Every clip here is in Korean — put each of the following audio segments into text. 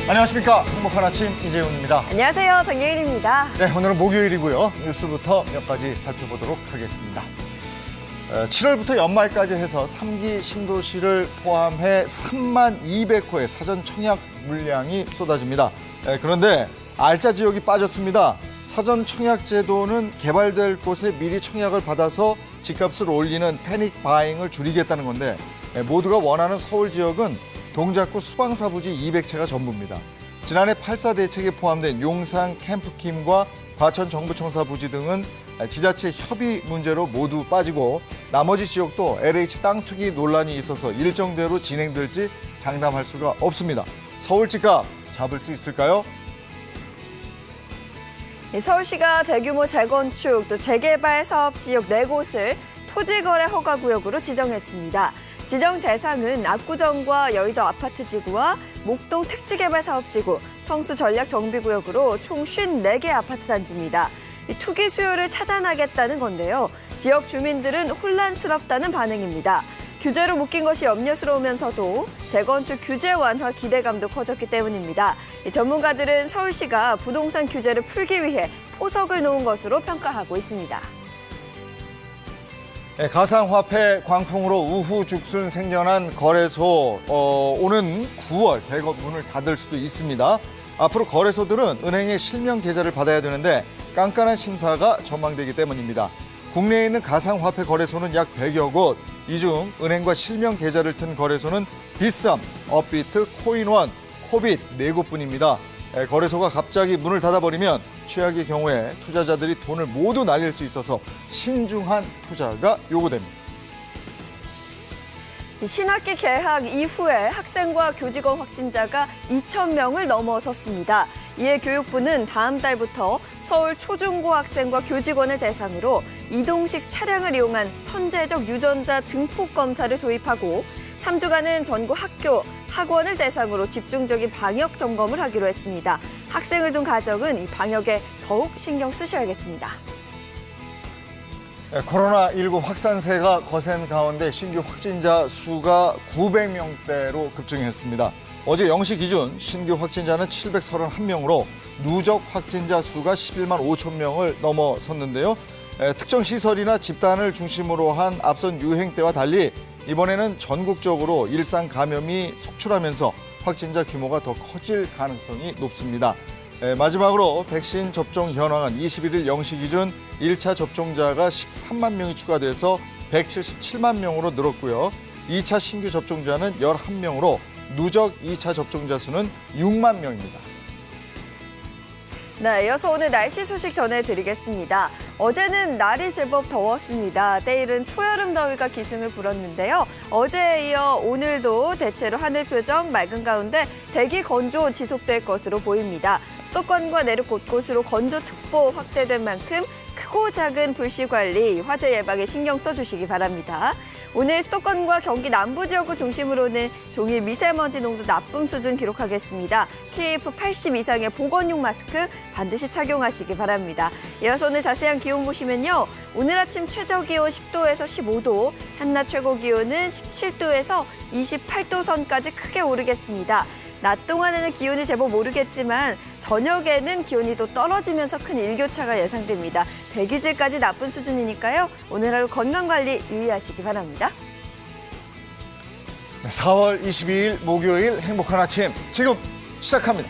안녕하십니까. 행복한 아침 이재용입니다. 안녕하세요. 정예인입니다. 네, 오늘은 목요일이고요. 뉴스부터 몇 가지 살펴보도록 하겠습니다. 7월부터 연말까지 해서 3기 신도시를 포함해 3만 200호의 사전 청약 물량이 쏟아집니다. 그런데 알짜 지역이 빠졌습니다. 사전 청약 제도는 개발될 곳에 미리 청약을 받아서 집값을 올리는 패닉 바잉을 줄이겠다는 건데, 모두가 원하는 서울 지역은 동작구 수방사 부지 200채가 전부입니다. 지난해 8.4 대책에 포함된 용산 캠프킴과 과천 정부청사 부지 등은 지자체 협의 문제로 모두 빠지고, 나머지 지역도 LH 땅 투기 논란이 있어서 일정대로 진행될지 장담할 수가 없습니다. 서울 집값 잡을 수 있을까요? 서울시가 대규모 재건축 또 재개발 사업 지역 4곳을 토지거래 허가구역으로 지정했습니다. 지정 대상은 압구정과 여의도 아파트지구와 목동 택지개발 사업지구, 성수 전략정비구역으로 총 54개 아파트 단지입니다. 투기 수요를 차단하겠다는 건데요. 지역 주민들은 혼란스럽다는 반응입니다. 규제로 묶인 것이 염려스러우면서도 재건축 규제 완화 기대감도 커졌기 때문입니다. 전문가들은 서울시가 부동산 규제를 풀기 위해 포석을 놓은 것으로 평가하고 있습니다. 가상화폐 광풍으로 우후죽순 생겨난 거래소, 오는 9월 대거 문을 닫을 수도 있습니다. 앞으로 거래소들은 은행의 실명 계좌를 받아야 되는데 깐깐한 심사가 전망되기 때문입니다. 국내에 있는 가상화폐 거래소는 약 100여 곳, 이 중 은행과 실명 계좌를 튼 거래소는 빗썸, 업비트, 코인원, 코빗 4곳뿐입니다. 거래소가 갑자기 문을 닫아버리면 최악의 경우에 투자자들이 돈을 모두 날릴 수 있어서 신중한 투자가 요구됩니다. 신학기 개학 이후에 학생과 교직원 확진자가 2,000명을 넘어섰습니다. 이에 교육부는 다음 달부터 서울 초중고 학생과 교직원을 대상으로 이동식 차량을 이용한 선제적 유전자 증폭 검사를 도입하고 3주간은 전국 학교, 학원을 대상으로 집중적인 방역 점검을 하기로 했습니다. 학생을 둔 가정은 이 방역에 더욱 신경 쓰셔야겠습니다. 코로나19 확산세가 거센 가운데 신규 확진자 수가 900명대로 급증했습니다. 어제 0시 기준 신규 확진자는 731명으로 누적 확진자 수가 11만 5천 명을 넘어섰는데요. 특정 시설이나 집단을 중심으로 한 앞선 유행 때와 달리 이번에는 전국적으로 일상 감염이 속출하면서 확진자 규모가 더 커질 가능성이 높습니다. 마지막으로 백신 접종 현황은 21일 0시 기준 1차 접종자가 13만 명이 추가돼서 177만 명으로 늘었고요. 2차 신규 접종자는 11명으로 누적 2차 접종자 수는 6만 명입니다. 네, 이어서 오늘 날씨 소식 전해드리겠습니다. 어제는 날이 제법 더웠습니다. 때일은 초여름 더위가 기승을 부렸는데요. 어제에 이어 오늘도 대체로 하늘 표정 맑은 가운데 대기 건조 지속될 것으로 보입니다. 수도권과 내륙 곳곳으로 건조특보 확대된 만큼 크고 작은 불씨 관리, 화재 예방에 신경 써주시기 바랍니다. 오늘 수도권과 경기 남부 지역을 중심으로는 종일 미세먼지 농도 나쁨 수준 기록하겠습니다. KF80 이상의 보건용 마스크 반드시 착용하시기 바랍니다. 이어서 오늘 자세한 기온 보시면요. 오늘 아침 최저 기온 10도에서 15도, 한낮 최고 기온은 17도에서 28도 선까지 크게 오르겠습니다. 낮 동안에는 기온이 제법 오르겠지만 저녁에는 기온이 또 떨어지면서 큰 일교차가 예상됩니다. 대기질까지 나쁜 수준이니까요. 오늘 하루 건강관리 유의하시기 바랍니다. 4월 22일 목요일 행복한 아침 지금 시작합니다.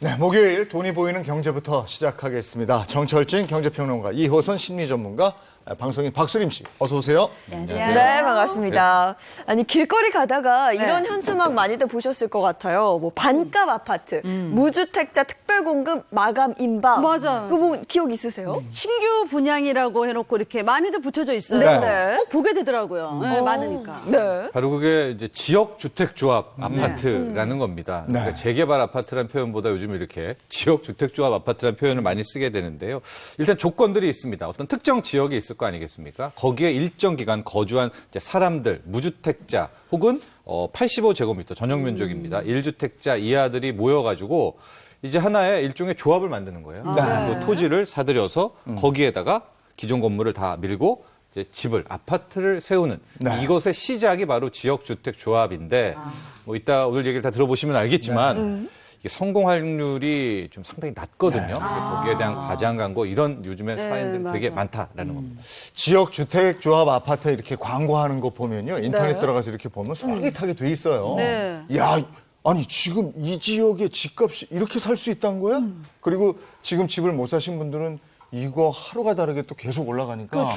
네, 목요일 돈이 보이는 경제부터 시작하겠습니다. 정철진 경제평론가, 이호선 심리전문가 방송인 박수림 씨, 어서 오세요. 네, 반갑습니다. 아니, 길거리 가다가 이런 현수막 많이들 보셨을 것 같아요. 뭐, 반값 아파트, 무주택자 특별공급 마감 임박. 맞아요. 이거 뭐, 기억 있으세요? 신규 분양이라고 해놓고 이렇게 많이들 붙여져 있어요. 네. 꼭 보게 되더라고요. 네, 많으니까. 네. 바로 그게 이제 지역주택조합 아파트라는 겁니다. 네. 그러니까 재개발 아파트라는 표현보다 요즘 이렇게 지역주택조합 아파트라는 표현을 많이 쓰게 되는데요. 일단 조건들이 있습니다. 어떤 특정 지역이 있을 거 아니겠습니까? 거기에 일정 기간 거주한 이제 사람들, 무주택자 혹은 85제곱미터 전용 면적입니다. 1주택자 이하들이 모여가지고 이제 하나의 일종의 조합을 만드는 거예요. 그 토지를 사들여서 거기에다가 기존 건물을 다 밀고 이제 집을 아파트를 세우는 네. 이것의 시작이 바로 지역주택조합인데 뭐 이따 오늘 얘기를 다 들어보시면 알겠지만 이게 성공 확률이 좀 상당히 낮거든요. 거기에 대한 과장 광고 이런 요즘에 사연들이 되게 많다라는 겁니다. 지역 주택조합 아파트 이렇게 광고하는 거 보면요, 인터넷 네. 들어가서 이렇게 보면 솔깃하게 돼 있어요. 네. 야, 아니 지금 이 지역의 집값이 이렇게 살 수 있다는 거야? 그리고 지금 집을 못 사신 분들은 이거 하루가 다르게 또 계속 올라가니까,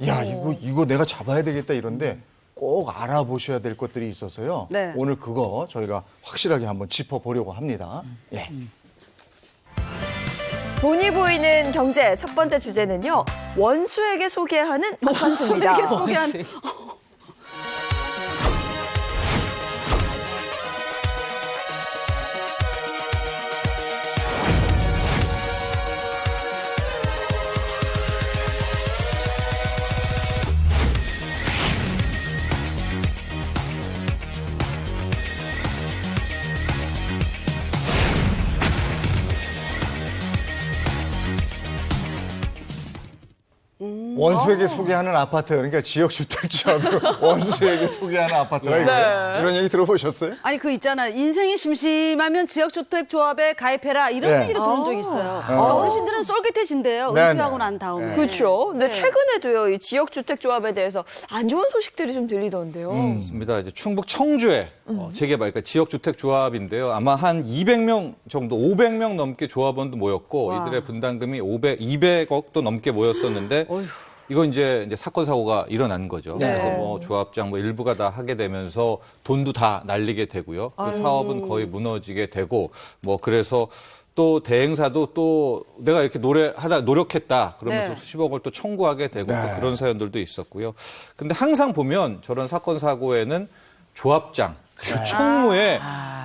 야, 이거 내가 잡아야 되겠다 이런데 꼭 알아보셔야 될 것들이 있어서요. 네. 오늘 그거 저희가 확실하게 한번 짚어보려고 합니다. 예. 돈이 보이는 경제 첫 번째 주제는요. 원수에게 소개하는 아파트입니다. 이렇게 소개한 원수에게 소개하는 아파트, 그러니까 지역 주택조합으로 원수에게 소개하는 아파트라 이거예요. 이런 얘기 들어보셨어요? 아니 그 있잖아 인생이 심심하면 지역주택조합에 가입해라 이런 네. 얘기도 들은 적이 있어요. 그러니까 어르신들은 쏠깃해진대요. 네, 은퇴하고 네. 난 다음에. 그렇죠. 근데 네. 최근에도요, 이 지역주택조합에 대해서 안 좋은 소식들이 좀 들리던데요. 맞습니다. 이제 충북 청주에 재개발, 그러니까 지역주택조합인데요. 아마 한 200명 정도, 500명 넘게 조합원도 모였고 이들의 분담금이 200억도 넘게 모였었는데 이건 이제 사건 사고가 일어난 거죠. 그래서 뭐 조합장 뭐 일부가 다 하게 되면서 돈도 다 날리게 되고요. 그 사업은 거의 무너지게 되고 뭐 그래서 또 대행사도 또 내가 이렇게 노력했다 그러면서 네. 수십억을 또 청구하게 되고 또 그런 사연들도 있었고요. 근데 항상 보면 저런 사건 사고에는 조합장 그리고 총무에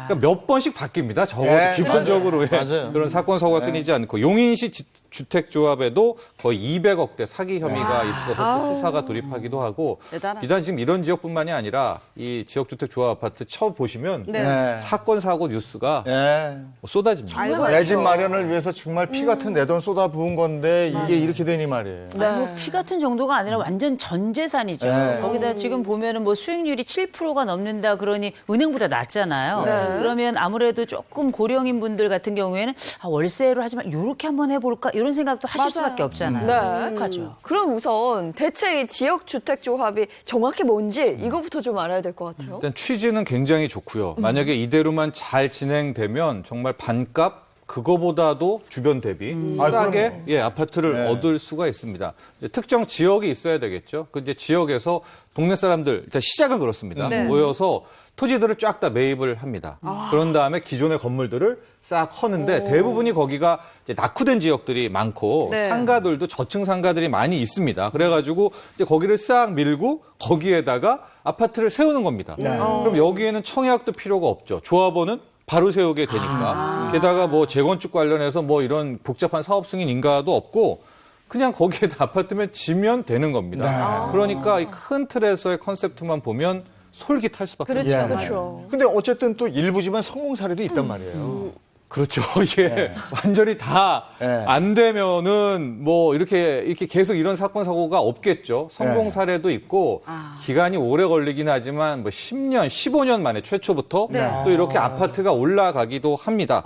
그러니까 몇 번씩 바뀝니다. 적어도 네, 기본적으로 맞아요. 그런 사건 사고가 끊이지 않고 용인시 주택조합에도 거의 200억대 사기 혐의가 있어서 또 수사가 돌입하기도 하고 대단하다. 비단 지금 이런 지역뿐만이 아니라 이 지역주택조합 아파트 쳐보시면 네. 사건 사고 뉴스가 예. 쏟아집니다. 내 집 마련을 위해서 정말 피 같은 내 돈 쏟아 부은 건데 이게 이렇게 되니 말이에요. 뭐 피 같은 정도가 아니라 완전 전 재산이죠. 네. 거기다 지금 보면은 뭐 수익률이 7%가 넘는다 그러니 은행보다 낮잖아요. 네. 그러면 아무래도 조금 고령인 분들 같은 경우에는 월세로 하지만 이렇게 한번 해볼까 이런 생각도 하실 수밖에 없잖아요. 네. 하죠. 그럼 우선 대체 이 지역주택조합이 정확히 뭔지 이거부터 좀 알아야 될 것 같아요. 일단 취지는 굉장히 좋고요. 만약에 이대로만 잘 진행되면 정말 반값 그거보다도 주변 대비 싸게 아파트를 네. 얻을 수가 있습니다. 이제 특정 지역이 있어야 되겠죠. 그 이제 지역에서 동네 사람들 일단 시작은 그렇습니다. 네. 모여서 토지들을 쫙 다 매입을 합니다. 그런 다음에 기존의 건물들을 싹 허는데 대부분이 거기가 이제 낙후된 지역들이 많고 네. 상가들도 저층 상가들이 많이 있습니다. 그래가지고 이제 거기를 싹 밀고 거기에다가 아파트를 세우는 겁니다. 그럼 여기에는 청약도 필요가 없죠. 조합원은 바로 세우게 되니까. 게다가 뭐 재건축 관련해서 뭐 이런 복잡한 사업 승인 인가도 없고 그냥 거기에다 아파트면 지면 되는 겁니다. 그러니까 이 큰 틀에서의 컨셉트만 보면 솔깃할 수밖에 없죠. 예. 그렇죠. 근데 어쨌든 또 일부지만 성공 사례도 있단 말이에요. 그렇죠. 이게 완전히 다 안 되면은 뭐 이렇게 계속 이런 사건 사고가 없겠죠. 성공 사례도 있고 기간이 오래 걸리긴 하지만 뭐 10년, 15년 만에 최초부터 또 이렇게 아파트가 올라가기도 합니다.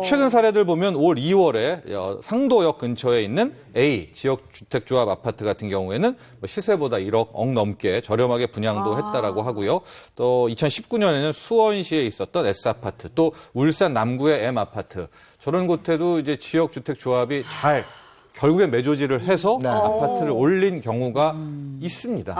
최근 사례들 보면 올 2월에 상도역 근처에 있는 A 지역주택조합 아파트 같은 경우에는 뭐 시세보다 1억 넘게 저렴하게 분양도 했다라고 하고요. 또 2019년에는 수원시에 있었던 S아파트, 또 울산 남구의 M아파트 저런 곳에도 이제 지역주택조합이 잘 결국엔 매조지를 해서 네. 아파트를 올린 경우가 있습니다.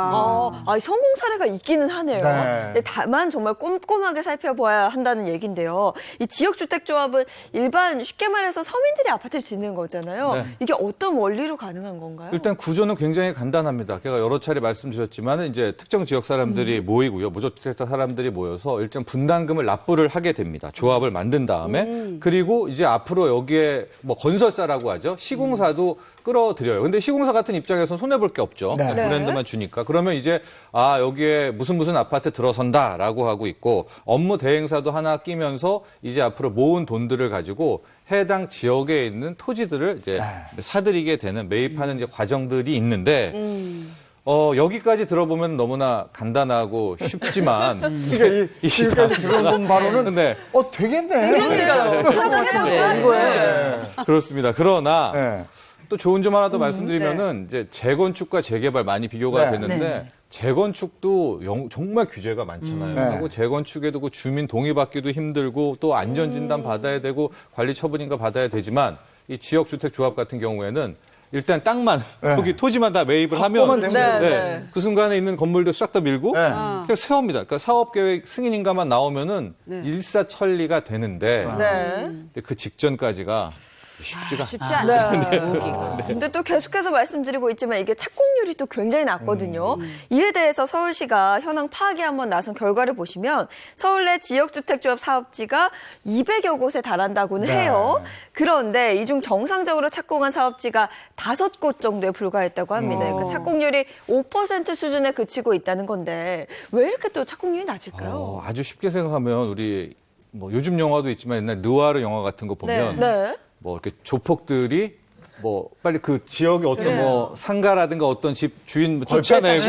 성공 사례가 있기는 하네요. 네. 근데 다만 정말 꼼꼼하게 살펴봐야 한다는 얘기인데요. 이 지역주택조합은 일반 쉽게 말해서 서민들이 아파트를 짓는 거잖아요. 네. 이게 어떤 원리로 가능한 건가요? 일단 구조는 굉장히 간단합니다. 제가 여러 차례 말씀드렸지만 이제 특정 지역 사람들이 모이고요. 무주택자 사람들이 모여서 일정 분담금을 납부를 하게 됩니다. 조합을 만든 다음에 그리고 이제 앞으로 여기에 뭐 건설사라고 하죠. 시공사도 끌어들여요. 근데 시공사 같은 입장에서는 손해볼 게 없죠. 네. 브랜드만 주니까. 그러면 이제 여기에 무슨 아파트 들어선다라고 하고 있고 업무 대행사도 하나 끼면서 이제 앞으로 모은 돈들을 가지고 해당 지역에 있는 토지들을 이제 사들이게 되는 매입하는 이제 과정들이 있는데 여기까지 들어보면 너무나 간단하고 쉽지만 그러니까 지금까지 들어본 바로는 네. 되겠네. 이거에. 그렇습니다. 그러나 네. 또 좋은 점 하나 더 말씀드리면은 이제 재건축과 재개발 많이 비교가 네. 되는데 재건축도 정말 규제가 많잖아요. 네. 그리고 재건축에도 그 주민 동의 받기도 힘들고 또 안전진단 받아야 되고 관리 처분인가 받아야 되지만 이 지역주택조합 같은 경우에는 일단 땅만 거기 토지만 다 매입을 하면 되면 네. 그 순간에 있는 건물도 싹 다 밀고 네. 그냥 세웁니다. 그러니까 사업계획 승인인가만 나오면은 일사천리가 되는데 네. 그 직전까지가 쉽지가 쉽지 않죠. 근데 또 계속해서 말씀드리고 있지만 이게 착공률이 또 굉장히 낮거든요. 이에 대해서 서울시가 현황 파악에 한번 나선 결과를 보시면 서울 내 지역주택조합 사업지가 200여 곳에 달한다고는 네. 해요. 그런데 이 중 정상적으로 착공한 사업지가 5곳 정도에 불과했다고 합니다. 그러니까 착공률이 5% 수준에 그치고 있다는 건데 왜 이렇게 또 착공률이 낮을까요? 아주 쉽게 생각하면 우리 뭐 요즘 영화도 있지만 옛날 느와르 영화 같은 거 보면 네. 뭐 이렇게 조폭들이 뭐 빨리 그 지역의 어떤 뭐 상가라든가 어떤 집 주인 뭐 쫓아내고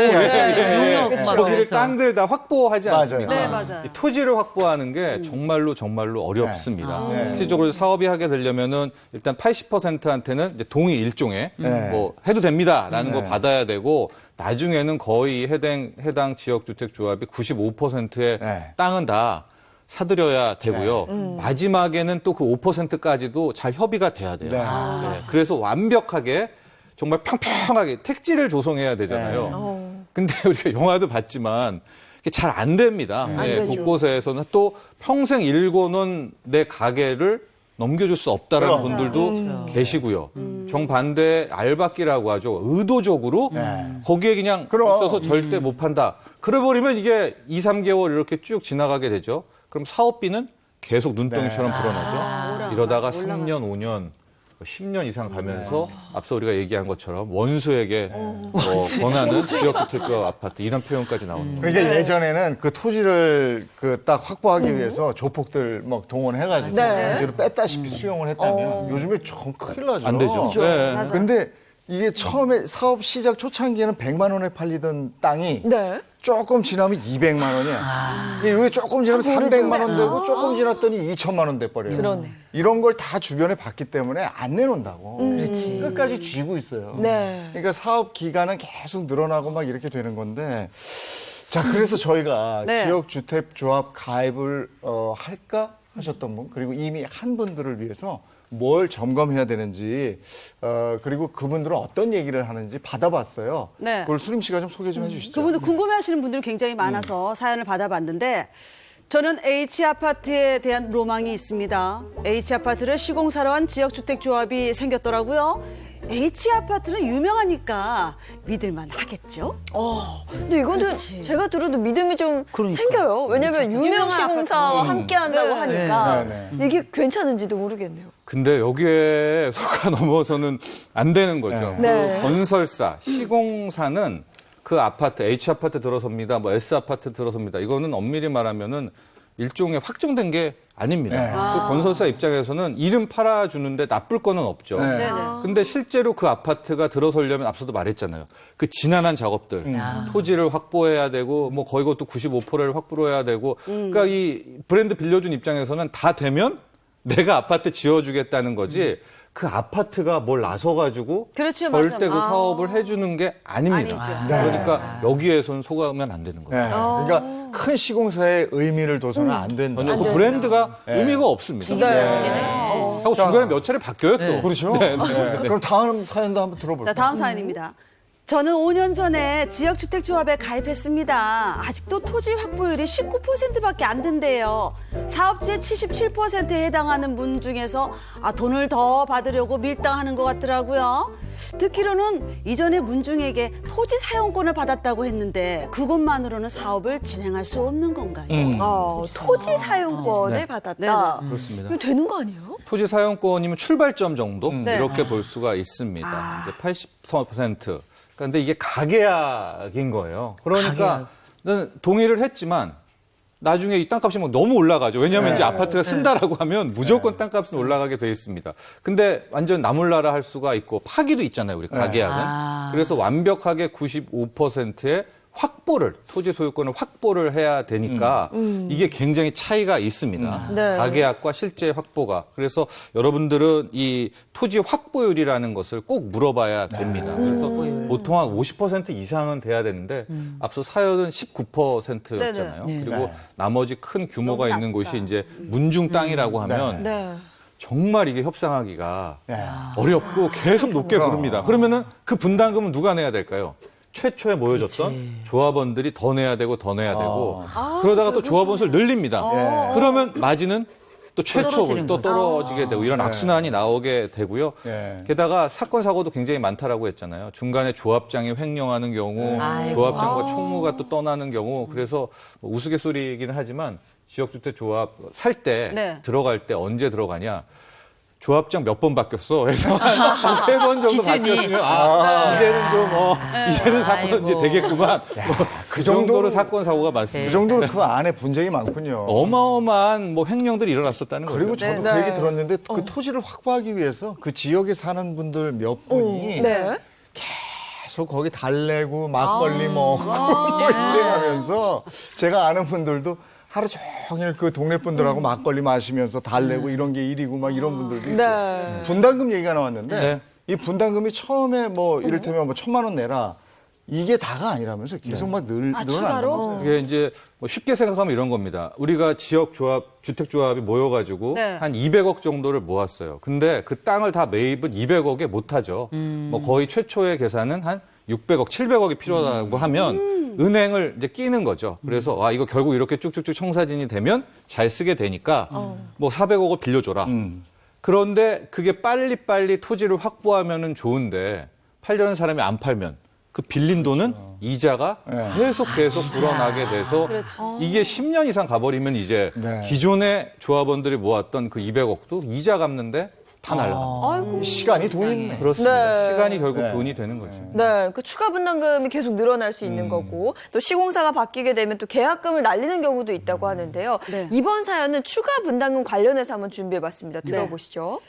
거기를 땅들 다 확보하지 맞아요. 않습니까? 네, 맞아요. 이 토지를 확보하는 게 정말로 어렵습니다. 네. 실질적으로 사업이 하게 되려면은 일단 80%한테는 이제 동의 일종의 네. 뭐 해도 됩니다라는 네. 거 받아야 되고 나중에는 거의 해당 지역주택조합이 95%의 네. 땅은 다 사들여야 되고요. 마지막에는 또 그 5%까지도 잘 협의가 돼야 돼요. 네. 네. 그래서 완벽하게 정말 평평하게 택지를 조성해야 되잖아요. 근데 우리가 영화도 봤지만 잘 안 됩니다. 네, 곳곳에서는 또 평생 일궈놓은 내 가게를 넘겨줄 수 없다라는 분들도 계시고요. 정반대 알박기라고 하죠. 의도적으로 거기에 그냥 그럼. 있어서 절대 못 판다. 그래버리면 이게 2, 3개월 이렇게 쭉 지나가게 되죠. 그럼 사업비는 계속 눈덩이처럼 불어나죠. 이러다가 3년, 5년, 10년 이상 가면서 앞서 우리가 얘기한 것처럼 원수에게 권하는 지역주택조합 아파트 이런 표현까지 나오는 거예요. 그러니까 예전에는 그 토지를 그 딱 확보하기 위해서 조폭들 막 동원해가지고 강제로 뺐다시피 수용을 했다면 요즘에 좀 큰일 나죠. 안 되죠. 네. 근데 이게 처음에 사업 시작 초창기에는 100만 원에 팔리던 땅이 네. 조금 지나면 200만 원이야. 이게 조금 지나면 300만 원 되고 조금 지났더니 2천만 원 돼버려요. 그러네. 이런 걸 다 주변에 봤기 때문에 안 내놓는다고. 끝까지 쥐고 있어요. 네. 그러니까 사업 기간은 계속 늘어나고 막 이렇게 되는 건데. 자, 그래서 저희가 지역주택조합 가입을 할까 하셨던 분, 그리고 이미 한 분들을 위해서 뭘 점검해야 되는지, 그리고 그분들은 어떤 얘기를 하는지 받아봤어요. 네. 그걸 수림 씨가 좀 소개 좀 해주시죠. 그분들 궁금해하시는 분들이 굉장히 많아서 사연을 받아봤는데 저는 H아파트에 대한 로망이 있습니다. H아파트를 시공사로 한 지역주택조합이 생겼더라고요. H아파트는 유명하니까 믿을만 하겠죠? 근데 이거는 제가 들어도 믿음이 좀 생겨요. 왜냐면 유명 유명한 시공사와 아파트. 함께 한다고 하니까 네. 이게 괜찮은지도 모르겠네요. 근데 여기에 속아 넘어서는 안 되는 거죠. 네. 그 건설사, 시공사는 그 아파트, H아파트 들어섭니다. 뭐 S아파트 들어섭니다. 이거는 엄밀히 말하면은 일종의 확정된 게 아닙니다. 네. 그 건설사 입장에서는 이름 팔아주는데 나쁠 거는 없죠. 네. 근데 실제로 그 아파트가 들어서려면 앞서도 말했잖아요. 그 지난한 작업들, 토지를 확보해야 되고, 뭐 거의 그것도 95%를 확보를 해야 되고, 그러니까 이 브랜드 빌려준 입장에서는 다 되면 내가 아파트 지어주겠다는 거지. 그 아파트가 뭘 나서가지고 그렇죠, 절대 맞아. 그 사업을 해주는 게 아닙니다. 아니죠. 그러니까 여기에선 속아면 안 되는 거예요. 네. 그러니까 큰 시공사의 의미를 둬서는 안 된다. 전혀 그 브랜드가 의미가 없습니다. 네. 하고 중간에 몇 차례 바뀌어요 또. 그렇죠. 네. 그럼 다음 사연도 한번 들어볼까요? 자, 다음 사연입니다. 저는 5년 전에 지역주택조합에 가입했습니다. 아직도 토지 확보율이 19%밖에 안 된대요. 사업주의 77%에 해당하는 분 중에서 돈을 더 받으려고 밀당하는 것 같더라고요. 듣기로는 이전에 문중에게 토지 사용권을 받았다고 했는데 그것만으로는 사업을 진행할 수 없는 건가요? 토지 사용권을 네. 받았다. 그렇습니다. 그럼 되는 거 아니에요? 토지 사용권이면 출발점 정도 네. 이렇게 볼 수가 있습니다. 이제 80%. 근데 이게 가계약인 거예요. 그러니까 는 동의를 했지만 나중에 이 땅값이 뭐 너무 올라가죠. 왜냐하면 이제 아파트가 쓴다라고 하면 무조건 땅값은 올라가게 돼 있습니다. 근데 완전 나몰라라 할 수가 있고 파기도 있잖아요. 우리 가계약은. 그래서 완벽하게 95%의 확보를 토지 소유권을 확보를 해야 되니까 이게 굉장히 차이가 있습니다. 네. 가계약과 실제 확보가. 그래서 여러분들은 이 토지 확보율이라는 것을 꼭 물어봐야 됩니다. 그래서 보통 한 50% 이상은 돼야 되는데 앞서 사연은 19%였잖아요. 네네. 그리고 나머지 큰 규모가 있는 곳이 이제 문중 땅이라고 하면 네. 정말 이게 협상하기가 어렵고 계속 높게 부릅니다. 그러면은 그 분담금은 누가 내야 될까요? 최초에 모여졌던 조합원들이 더 내야 되고 더 내야 되고 그러다가 또 조합원 수를 늘립니다. 그러면 마진은 또 최초로 또 떨어지게 되고 이런 악순환이 나오게 되고요. 게다가 사건 사고도 굉장히 많다라고 했잖아요. 중간에 조합장이 횡령하는 경우, 조합장과 총무가 또 떠나는 경우. 그래서 뭐 우스갯소리이기는 하지만 지역주택 조합 살 때 들어갈 때 언제 들어가냐? 조합장 몇 번 바뀌었어. 그래서 한 3번 정도 바뀌었으면 이제는 좀 이제는 사건 이제 되겠구만. 그 정도로 사건 사고가 많습니다. 그 정도로 그 안에 분쟁이 많군요. 어마어마한 뭐 횡령들이 일어났었다는 거죠. 그리고 저도 그 얘기 들었는데 그 토지를 확보하기 위해서 그 지역에 사는 분들 몇 분이 계속 거기 달래고 막걸리 먹고 이래가면서 제가 아는 분들도 하루 종일 그 동네 분들하고 막걸리 마시면서 달래고 이런 게 일이고 막 이런 분들도 있어요. 분담금 얘기가 나왔는데 이 분담금이 처음에 뭐 이를테면 뭐 1,000만 원 내라 이게 다가 아니라면서 계속 막 늘어난다면서요. 이게 이제 뭐 쉽게 생각하면 이런 겁니다. 우리가 지역 조합, 주택 조합이 모여가지고 한 200억 정도를 모았어요. 근데 그 땅을 다 매입은 200억에 못하죠. 뭐 거의 최초의 계산은 한 600억, 700억이 필요하다고 하면 은행을 이제 끼는 거죠. 그래서 이거 결국 이렇게 쭉쭉쭉 청사진이 되면 잘 쓰게 되니까 뭐 400억을 빌려줘라. 그런데 그게 빨리빨리 토지를 확보하면은 좋은데 팔려는 사람이 안 팔면 그 빌린 돈은 이자가 계속 불어나게 돼서 이게 10년 이상 가버리면 이제 기존의 조합원들이 모았던 그 200억도 이자 갚는데 다 날라갑니다. 시간이 돈이네. 그렇습니다. 시간이 결국 돈이 되는 거죠. 네, 그 추가 분담금이 계속 늘어날 수 있는 거고 또 시공사가 바뀌게 되면 또 계약금을 날리는 경우도 있다고 하는데요. 이번 사연은 추가 분담금 관련해서 한번 준비해봤습니다. 들어보시죠.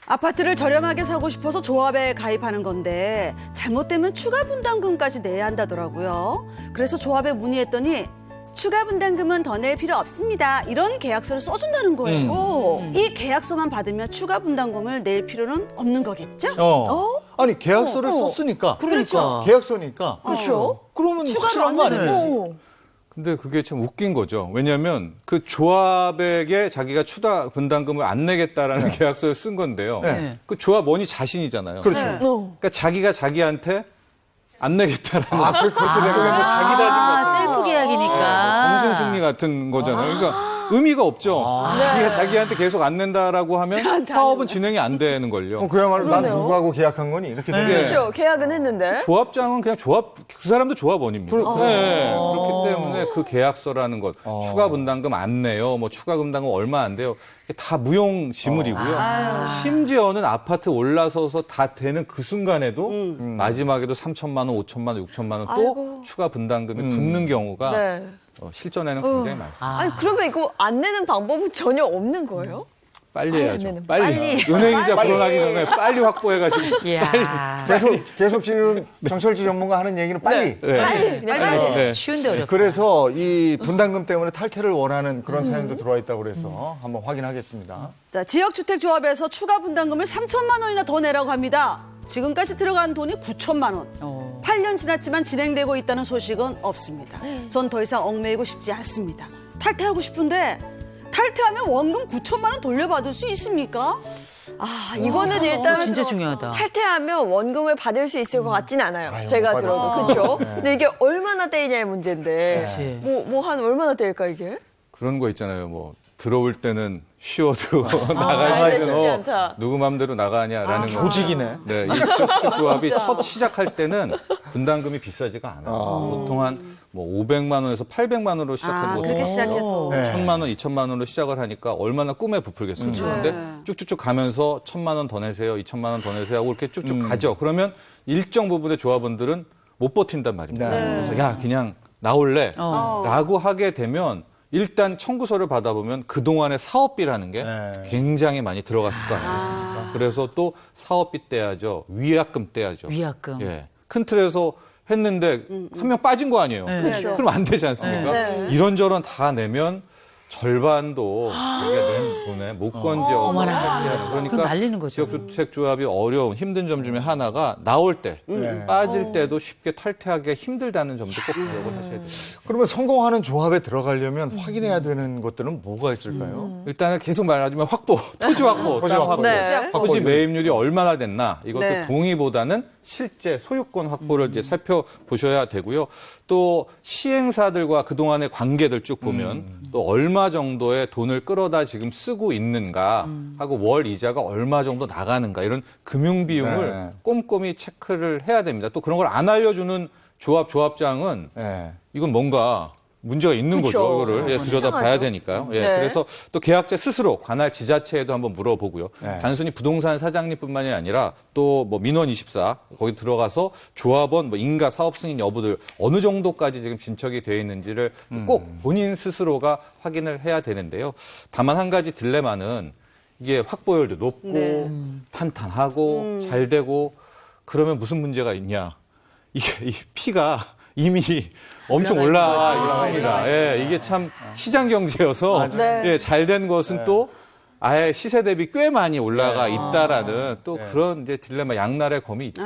아파트를 저렴하게 사고 싶어서 조합에 가입하는 건데 잘못되면 추가 분담금까지 내야 한다더라고요. 그래서 조합에 문의했더니 추가 분담금은 더 낼 필요 없습니다. 이런 계약서를 써준다는 거예요. 이 계약서만 받으면 추가 분담금을 낼 필요는 없는 거겠죠? 아니 계약서를 썼으니까. 그러니까. 계약서니까. 그렇죠. 그러면 확실한 거 아니에요? 근데 그게 참 웃긴 거죠. 왜냐하면 그 조합에게 자기가 추가 분담금을 안 내겠다라는 계약서를 쓴 건데요. 그 조합원이 자신이잖아요. 그렇죠. 그러니까 자기가 자기한테 안 내겠다라는 그렇게 되면 뭐 자기 다짐 같은 셀프 계약이니까. 정신 승리 같은 거잖아요. 그러니까 의미가 없죠. 자기가 자기한테 계속 안 낸다라고 하면 사업은 진행이 안 되는 걸요. 그야말로 난 누구하고 계약한 거니? 이렇게 되는 거예요. 그렇죠. 계약은 했는데. 조합장은 그냥 그 사람도 조합원입니다. 그렇기 때문에 그 계약서라는 것, 추가 분담금 안 내요, 뭐 추가 분담금 얼마 안 돼요. 이게 다 무용 지물이고요. 심지어는 아파트 올라서서 다 되는 그 순간에도 마지막에도 3천만 원, 5천만 원, 6천만 원 또 추가 분담금이 붙는 경우가 실전에는 굉장히 많습니다. 아니 그러면 이거 안 내는 방법은 전혀 없는 거예요? 빨리 해야죠. 빨리. 은행이자 불어나기 전에 빨리 확보해가지고. 계속 지금 정철지 전문가 하는 얘기는 빨리. 빨리. 쉬운데 어렵다. 그래서 이 분담금 때문에 탈퇴를 원하는 그런 사연도 들어와 있다고 그래서 한번 확인하겠습니다. 자, 지역주택조합에서 추가 분담금을 3천만 원이나 더 내라고 합니다. 지금까지 들어간 돈이 9천만 원. 8년 지났지만 진행되고 있다는 소식은 없습니다. 전 더 이상 얽매이고 싶지 않습니다. 탈퇴하고 싶은데 탈퇴하면 원금 9천만 원 돌려받을 수 있습니까? 이거는 일단 진짜 중요하다. 탈퇴하면 원금을 받을 수 있을 것 같진 않아요. 아유, 제가 못 들어도. 받아요. 그렇죠? 네. 근데 이게 얼마나 떼이냐의 문제인데. 그치. 뭐 한 얼마나 떼일까 이게? 그런 거 있잖아요. 뭐 들어올 때는 쉬어도 근데 나갈 쉽지 때는 않다. 누구 맘대로 나가냐라는 거. 조직이네. 네, 이 주택조합이 첫 시작할 때는 분담금이 비싸지가 않아요. 보통 한 뭐 500만 원에서 800만 원으로 시작하고 그렇게 시작해서. 네. 1,000만 원, 2,000만 원으로 시작을 하니까 얼마나 꿈에 부풀겠어요. 그런데 쭉쭉쭉 가면서 1,000만 원 더 내세요, 2,000만 원 더 내세요 하고 이렇게 쭉쭉 가죠. 그러면 일정 부분의 조합원들은 못 버틴단 말입니다. 네. 그래서 야 그냥 나올래 라고 하게 되면 일단 청구서를 받아보면 그동안의 사업비라는 게 네. 굉장히 많이 들어갔을 거 아니겠습니까? 그래서 또 사업비 떼야죠. 위약금 떼야죠. 위약금. 예. 큰 틀에서 했는데 한 명 빠진 거 아니에요. 그렇죠. 그럼 안 되지 않습니까? 네. 이런저런 다 내면 절반도 자기가 낸 돈에 못 건져서 어머나. 회피하는. 그럼 그러니까 날리는 거죠. 지역주택조합이 어려운 힘든 점 중에 하나가 나올 때 네. 빠질 때도 쉽게 탈퇴하기가 힘들다는 점도 꼭 기억을 하셔야 됩니다. 그러면 성공하는 조합에 들어가려면 확인해야 되는 것들은 뭐가 있을까요? 일단은 계속 말하지만 확보, 토지 확보, 토지 땅 확보. 확보. 네. 토지 매입률이 얼마나 됐나 이것도 네. 동의보다는 실제 소유권 확보를 이제 살펴보셔야 되고요. 또 시행사들과 그동안의 관계들 쭉 보면 또 얼마 정도의 돈을 끌어다 지금 쓰고 있는가 하고 월 이자가 얼마 정도 나가는가 이런 금융 비용을 네. 꼼꼼히 체크를 해야 됩니다. 또 그런 걸 안 알려주는 조합장은 네. 이건 뭔가 문제가 있는 그쵸. 거죠. 이거를 예, 들여다봐야 이상하죠. 되니까요. 예, 네. 그래서 또 계약자 스스로 관할 지자체에도 한번 물어보고요. 네. 단순히 부동산 사장님뿐만이 아니라 또 뭐 민원24 거기 들어가서 조합원 뭐 인가 사업 승인 여부들 어느 정도까지 지금 진척이 되어 있는지를 꼭 본인 스스로가 확인을 해야 되는데요. 다만 한 가지 딜레마는 이게 확보율도 높고 네. 탄탄하고 잘 되고 그러면 무슨 문제가 있냐? 이게 이 피가 이미 엄청 올라가 있습니다. 예, 이게 참 시장 경제여서 네. 예, 잘 된 것은 또 아예 시세 대비 꽤 많이 올라가 있다라는 또 그런 이제 딜레마 양날의 검이 있죠.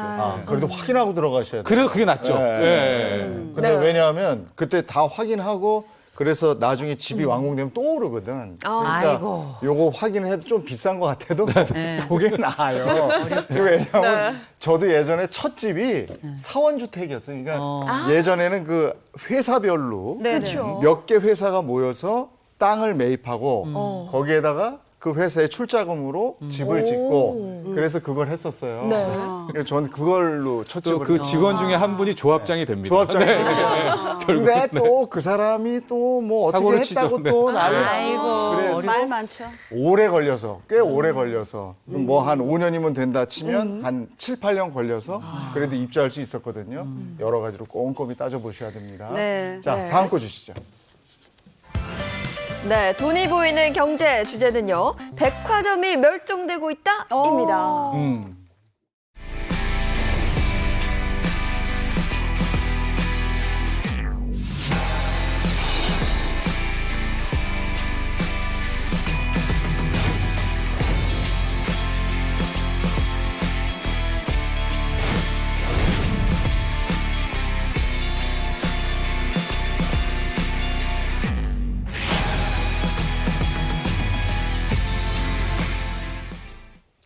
그래도 확인하고 들어가셔야 돼요. 그래도 그게 낫죠. 네. 예. 근데 네. 왜냐하면 그때 다 확인하고 그래서 나중에 집이 완공되면 또 오르거든. 그러니까 아이고. 요거 확인해도 좀 비싼 것 같아도 네. 그게 나아요. 왜냐하면 저도 예전에 첫 집이 사원주택이었어요. 그러니까 예전에는 그 회사별로 그렇죠. 몇 개 회사가 모여서 땅을 매입하고 거기에다가 그 회사의 출자금으로 집을 짓고 그래서 그걸 했었어요. 네. 그래서 저는 그걸로 첫 또 집을 그 직원 중에 한 분이 조합장이 됩니다. 조합장이 네. 됐죠. 근데 또 그 사람이 또 뭐 어떻게 사고를 했다고 치죠. 또 난리 아이고. 그래서 말 많죠. 오래 걸려서 꽤 오래 걸려서 뭐 한 5년이면 된다 치면 한 7, 8년 걸려서 그래도 입주할 수 있었거든요. 여러 가지로 꼼꼼히 따져보셔야 됩니다. 네. 자, 네. 다음 거 주시죠. 네, 돈이 보이는 경제 주제는요. 백화점이 멸종되고 있다입니다.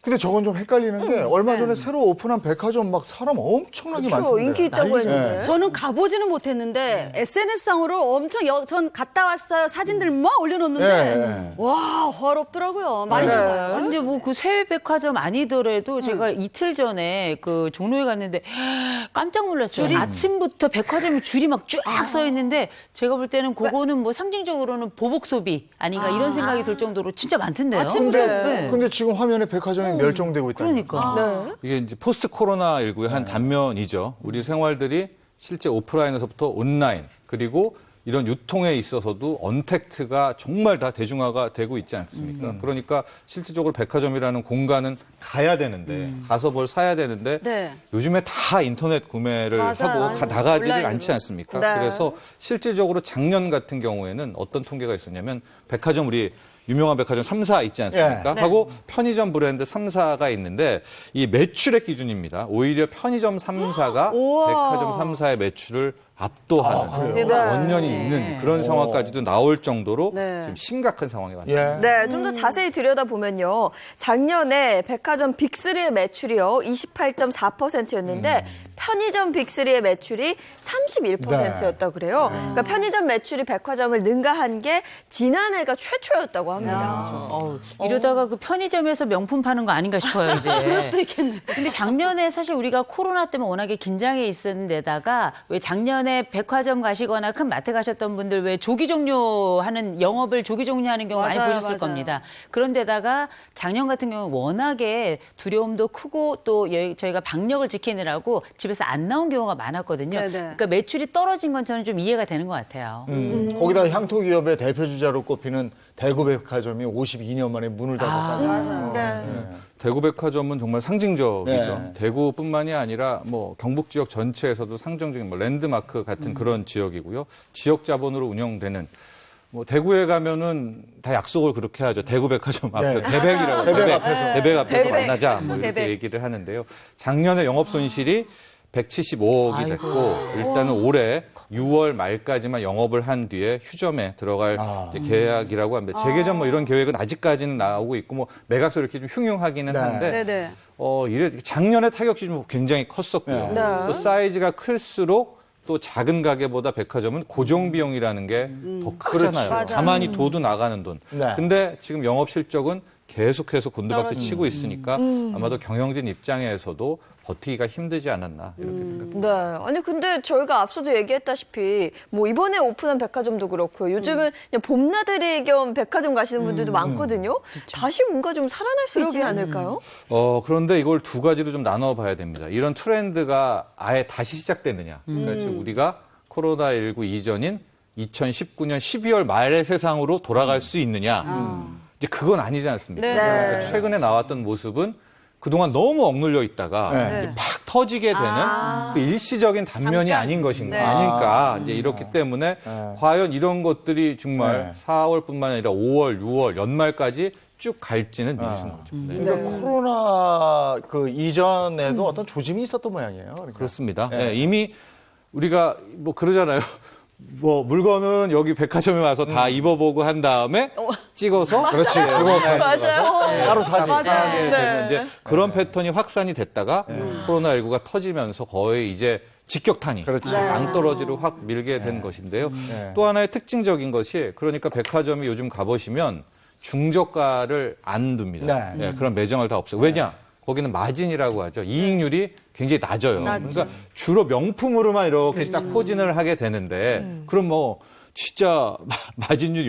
근데 저건 좀 헷갈리는 게 얼마 전에 새로 오픈한 백화점 막 사람 엄청나게 그렇죠. 많던데. 인기 있다고 했는데. 저는 가보지는 못했는데 SNS상으로 엄청 전 갔다 왔어요. 사진들 막 올려놓는데 예. 와 화롭더라고요. 많이 네. 들어가요. 근데 뭐 그 새백화점 아니더라도 제가 이틀 전에 그 종로에 갔는데 깜짝 놀랐어요. 아침부터 백화점에 줄이 막 쫙 서 있는데 제가 볼 때는 그거는 뭐 상징적으로는 보복 소비 아닌가 이런 생각이 들 정도로 진짜 많던데요. 근데 지금 화면에 백화점이 멸종되고 있다. 그러니까. 네. 이게 이제 포스트 코로나19의 한 단면이죠. 우리 생활들이 실제 오프라인에서부터 온라인 그리고 이런 유통에 있어서도 언택트가 정말 다 대중화가 되고 있지 않습니까? 그러니까 실질적으로 백화점이라는 공간은 가야 되는데 가서 뭘 사야 되는데 네. 요즘에 다 인터넷 구매를 맞아요. 하고 다 나가지를 온라인으로. 않지 않습니까? 네. 그래서 실질적으로 작년 같은 경우에는 어떤 통계가 있었냐면 백화점 우리 유명한 백화점 3사 있지 않습니까? 네. 하고 편의점 브랜드 3사가 있는데 이 매출액 기준입니다. 오히려 편의점 3사가 우와. 백화점 3사의 매출을 압도하는 대박. 원년이 있는 그런 상황까지도 나올 정도로 네. 지금 심각한 상황에 왔습니다. 예. 네, 좀 더 자세히 들여다보면요. 작년에 백화점 빅3의 매출이요. 28.4%였는데 편의점 빅3의 매출이 31%였다 그래요. 그러니까 편의점 매출이 백화점을 능가한 게 지난해가 최초였다고 합니다. 이러다가 그 편의점에서 명품 파는 거 아닌가 싶어요, 이제. 그럴 수도 있겠네. 근데 작년에 사실 우리가 코로나 때문에 워낙에 긴장해 있었는 데다가 왜 작년에 백화점 가시거나 큰 마트 가셨던 분들 왜 조기 종료하는 영업을 조기 종료하는 경우 많이 맞아요, 보셨을 맞아요. 겁니다. 그런데다가 작년 같은 경우는 워낙에 두려움도 크고 또 저희가 방역을 지키느라고 집에서 안 나온 경우가 많았거든요. 네네. 그러니까 매출이 떨어진 건 저는 좀 이해가 되는 것 같아요. 거기다가 향토기업의 대표주자로 꼽히는 대구백화점이 52년 만에 문을 닫았다고. 네. 대구백화점은 정말 상징적이죠. 네. 대구뿐만이 아니라 뭐 경북 지역 전체에서도 상징적인 뭐 랜드마크 같은 그런 지역이고요. 지역 자본으로 운영되는 뭐 대구에 가면은 다 약속을 그렇게 하죠. 대구백화점 앞에 네. 대백이라고 대백 앞에서. 대백 앞에서 대백. 만나자 뭐 이렇게 대백. 얘기를 하는데요. 작년에 영업 손실이 175억이 됐고 일단은 올해 6월 말까지만 영업을 한 뒤에 휴점에 들어갈 이제 계약이라고 합니다. 재개점 뭐 이런 계획은 아직까지는 나오고 있고 뭐 매각서 이렇게 좀 흉흉하기는 네. 한데 네네. 이래 작년에 타격이 좀 굉장히 컸었고요. 네. 또 사이즈가 클수록 또 작은 가게보다 백화점은 고정 비용이라는 게 더 크잖아요. 그렇죠. 가만히 둬도 나가는 돈. 네. 근데 지금 영업 실적은 계속해서 곤두박질 치고 있으니까 아마도 경영진 입장에서도 버티기가 힘들지 않았나 이렇게 생각합니다. 네. 아니, 근데 저희가 앞서도 얘기했다시피, 뭐, 이번에 오픈한 백화점도 그렇고, 요즘은 그냥 봄나들이 겸 백화점 가시는 분들도 많거든요. 다시 뭔가 좀 살아날 수 있지 않을까요? 그런데 이걸 두 가지로 좀 나눠봐야 됩니다. 이런 트렌드가 아예 다시 시작되느냐. 그러니까 지금 우리가 코로나19 이전인 2019년 12월 말의 세상으로 돌아갈 수 있느냐. 이제 그건 아니지 않습니까? 네. 그러니까 최근에 나왔던 모습은 그동안 너무 억눌려 있다가 네. 이제 팍 터지게 되는 그 일시적인 단면이 잠깐. 아닌 것인가. 네. 아닐까. 이제 이렇기 때문에 과연 이런 것들이 정말 네. 4월뿐만 아니라 5월, 6월, 연말까지 쭉 갈지는 미지수죠. 네. 그러니까 코로나 그 이전에도 어떤 조짐이 있었던 모양이에요. 그러니까. 그렇습니다. 네. 네, 이미 우리가 뭐 그러잖아요. 뭐 물건은 여기 백화점에 와서 다 입어보고 한 다음에 찍어서 그렇지. 그거 맞아요. 따로 사지. 사게 네. 되는 이제 그런 패턴이 확산이 됐다가 코로나19가 터지면서 거의 이제 직격탄이 그렇지. 낭떠러지로 확 밀게 된 것인데요. 네. 또 하나의 특징적인 것이 그러니까 백화점이 요즘 가보시면 중저가를 안 둡니다. 네. 네, 그런 매장을 다 없어요. 왜냐? 거기는 마진이라고 하죠. 이익률이 굉장히 낮아요. 그러니까 주로 명품으로만 이렇게 딱 포진을 하게 되는데 그럼 뭐 진짜 마진율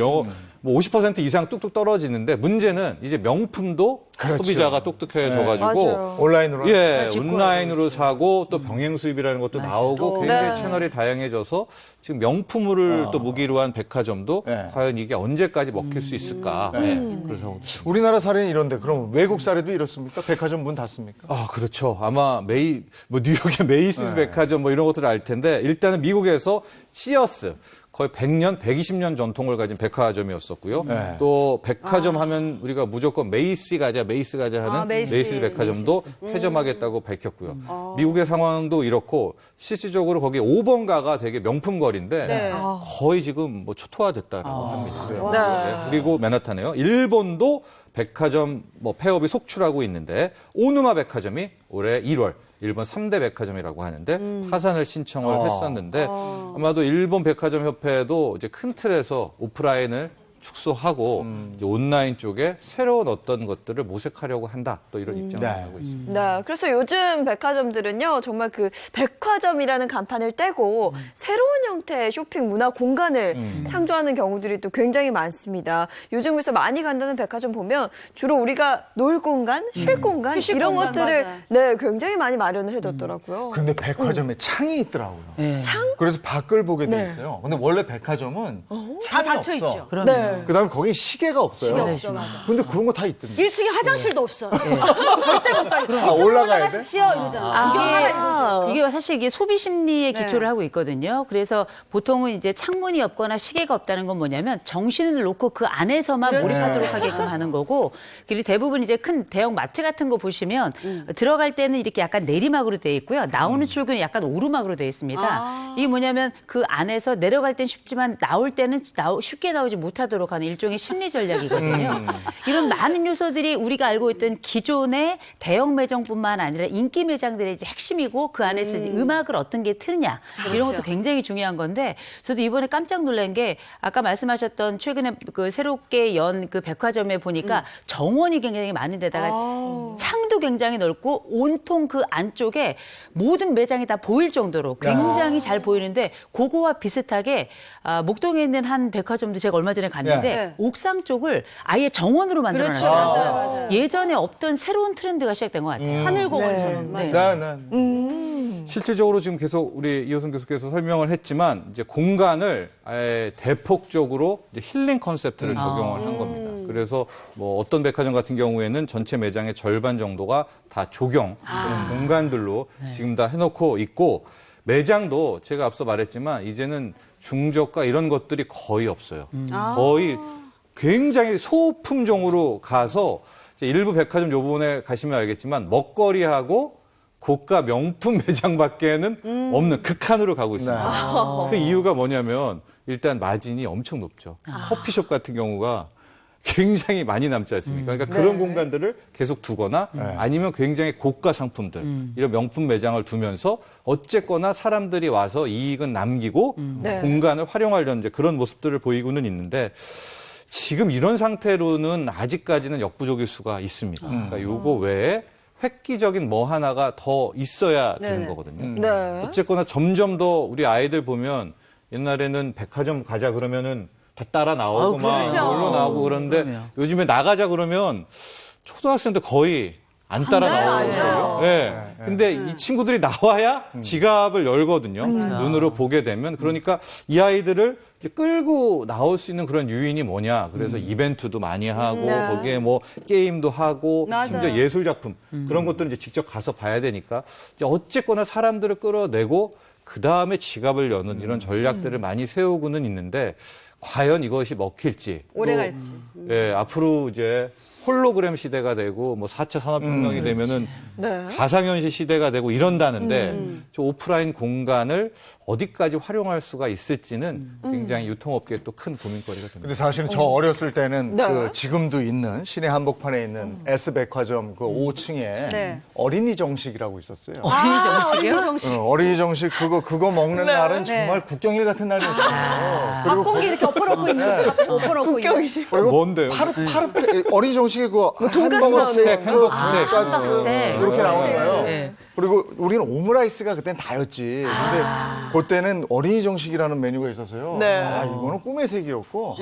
뭐 50% 이상 뚝뚝 떨어지는데 문제는 이제 명품도 그렇죠. 소비자가 똑똑해져가지고 맞아요. 온라인으로. 예, 온라인으로 사고 또 병행 수입이라는 것도 나오고 굉장히 네. 채널이 다양해져서 지금 명품을 또 무기로 한 백화점도 네. 과연 이게 언제까지 먹힐 수 있을까? 네. 그래서 우리나라 사례는 이런데 그럼 외국 사례도 이렇습니까? 백화점 문 닫습니까? 그렇죠. 아마 뭐 뉴욕의 메이시스 백화점 뭐 이런 것들을 알 텐데 일단은 미국에서 시어스 거의 100년, 120년 전통을 가진 백화점이었었고요. 네. 또 백화점 하면 우리가 무조건 메이스 가자 하는 메이시스 백화점도 폐점하겠다고 밝혔고요. 미국의 상황도 이렇고 실질적으로 거기 5번가가 되게 명품 거리인데 네. 거의 지금 뭐 초토화됐다라고 합니다. 네. 네. 그리고 맨하탄에요. 일본도 백화점 뭐 폐업이 속출하고 있는데 오누마 백화점이 올해 1월 일본 3대 백화점이라고 하는데 파산을 신청을 했었는데 아마도 일본 백화점 협회도 이제 큰 틀에서 오프라인을 축소하고 이제 온라인 쪽에 새로운 어떤 것들을 모색하려고 한다. 또 이런 입장을 네. 하고 있습니다. 네, 그래서 요즘 백화점들은요, 정말 그 백화점이라는 간판을 떼고 새로운 형태의 쇼핑 문화 공간을 창조하는 경우들이 또 굉장히 많습니다. 요즘 그래서 많이 간다는 백화점 보면 주로 우리가 놀 공간, 쉴 공간 휴식 이런 공간, 것들을 맞아요. 네, 굉장히 많이 마련을 해뒀더라고요. 근데 백화점에 창이 있더라고요. 네. 창? 그래서 밖을 보게 돼 네. 있어요. 근데 원래 백화점은 다 창이 닫혀 없어. 있죠. 그러면 그다음에 거기 시계가 없어요. 시계 없어, 맞아. 근데 그런 거 다 있던데. 1층에 화장실도 없어. 절대 못 가요. 아, 올라가야 돼? 올라가십시오 이러잖아. 이게 사실 이게 소비 심리에 네. 기초를 하고 있거든요. 그래서 보통은 이제 창문이 없거나 시계가 없다는 건 뭐냐면 정신을 놓고 그 안에서만 그렇죠. 몰입하도록 하게끔 하는 거고, 그리고 대부분 이제 큰 대형 마트 같은 거 보시면 들어갈 때는 이렇게 약간 내리막으로 돼 있고요. 나오는 출구는 약간 오르막으로 돼 있습니다. 이게 뭐냐면 그 안에서 내려갈 땐 쉽지만 나올 때는 쉽게 나오지 못하도록 하는 일종의 심리 전략이거든요. 이런 많은 요소들이 우리가 알고 있던 기존의 대형 매장뿐만 아니라 인기 매장들의 이제 핵심이고, 그 안에서 이제 음악을 어떤 게 트느냐 이런 것도 굉장히 중요한 건데, 저도 이번에 깜짝 놀란 게 아까 말씀하셨던 최근에 그 새롭게 연 그 백화점에 보니까 정원이 굉장히 많은 데다가 창도 굉장히 넓고 온통 그 안쪽에 모든 매장이 다 보일 정도로 굉장히 잘 보이는데, 그거와 비슷하게 목동에 있는 한 백화점도 제가 얼마 전에 갔는데 네. 옥상 쪽을 아예 정원으로 만들어놨어요. 그렇죠. 맞아요. 예전에 없던 새로운 트렌드가 시작된 것 같아요. 하늘공원처럼. 네. 맞아요. 실질적으로 지금 계속 우리 이호선 교수께서 설명을 했지만 이제 공간을 아예 대폭적으로 이제 힐링 컨셉트를 적용을 한 겁니다. 그래서 뭐 어떤 백화점 같은 경우에는 전체 매장의 절반 정도가 다 조경 그런 공간들로 지금 다 해놓고 있고, 매장도 제가 앞서 말했지만 이제는 중저가 이런 것들이 거의 없어요. 거의 굉장히 소품종으로 가서 이제 일부 백화점 요번에 가시면 알겠지만 먹거리하고 고가 명품 매장밖에는 없는 극한으로 가고 있습니다. 그 이유가 뭐냐면 일단 마진이 엄청 높죠. 커피숍 같은 경우가 굉장히 많이 남지 않습니까? 그러니까 그런 공간들을 계속 두거나 아니면 굉장히 고가 상품들, 이런 명품 매장을 두면서 어쨌거나 사람들이 와서 이익은 남기고 공간을 활용하려는 이제 그런 모습들을 보이고는 있는데, 지금 이런 상태로는 아직까지는 역부족일 수가 있습니다. 그러니까 요거 외에 획기적인 뭐 하나가 더 있어야 되는 거거든요. 네. 어쨌거나 점점 더 우리 아이들 보면 옛날에는 백화점 가자 그러면은 다 따라 나오고 막 놀러 나오고 그러는데 요즘에 나가자 그러면 초등학생들 거의 안 따라 나오거든요. 네. 근데 이 친구들이 나와야 지갑을 열거든요. 눈으로 보게 되면. 그러니까 이 아이들을 이제 끌고 나올 수 있는 그런 유인이 뭐냐. 그래서 이벤트도 많이 하고 거기에 뭐 게임도 하고 심지어 예술 작품 그런 것들은 이제 직접 가서 봐야 되니까 이제 어쨌거나 사람들을 끌어내고 그 다음에 지갑을 여는 이런 전략들을 많이 세우고는 있는데, 과연 이것이 먹힐지. 오래 갈지. 예, 앞으로 이제 홀로그램 시대가 되고 뭐 4차 산업혁명이 되면은 가상현실 시대가 되고 이런다는데 저 오프라인 공간을 어디까지 활용할 수가 있을지는 굉장히 유통업계에 또 큰 고민거리가 됩니다. 근데 사실은 저 어렸을 때는 그 지금도 있는 시내 한복판에 있는 S백화점 그 5층에 어린이 정식이라고 있었어요. 어린이 정식이요? 어린이 정식 그거 먹는 날은 정말 국경일 같은 날이었어요. 그리고 밥공기 이렇게 엎어놓고 있는 거. 엎어놓고 있는 거. 그리고 뭔데요? 어린이 정식에 그 햄버거 스테이크, 돈가스 이렇게 나오는 거예요. 그리고 우리는 오므라이스가 그땐 다였지. 근데 그때는 어린이 정식이라는 메뉴가 있었어요. 아, 이거는 꿈의 세계였고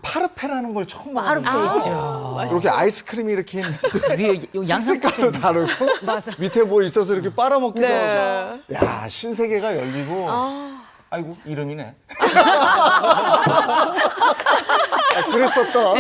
파르페라는 걸 처음 먹었어요. 이렇게 아이스크림이 이렇게 있는데 색깔도 다르고 밑에 뭐 있어서 이렇게 빨아먹기도 하고. 야, 신세계가 열리고 아이고 이름이네. 그랬었던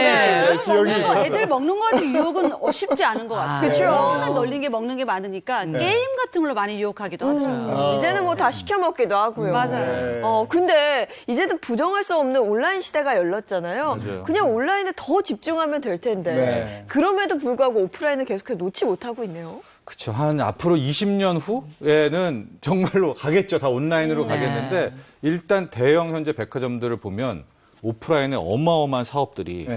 기억이 있어요. 애들 먹는 거에 유혹은 쉽지 않은 것 같아요. 그렇죠. 워낙 널린 게 먹는 게 많으니까 게임 같은 걸로 많이 유혹하기도 하죠. 이제는 뭐 다 시켜 먹기도 하고요. 맞아요. 근데 이제는 부정할 수 없는 온라인 시대가 열렸잖아요. 맞아요. 그냥 온라인에 더 집중하면 될 텐데 그럼에도 불구하고 오프라인은 계속해서 놓지 못하고 있네요. 그렇죠. 한 앞으로 20년 후에는 정말로 가겠죠. 다 온라인으로 가겠는데 일단 대형 현재 백화점들을 보면 오프라인에 어마어마한 사업들이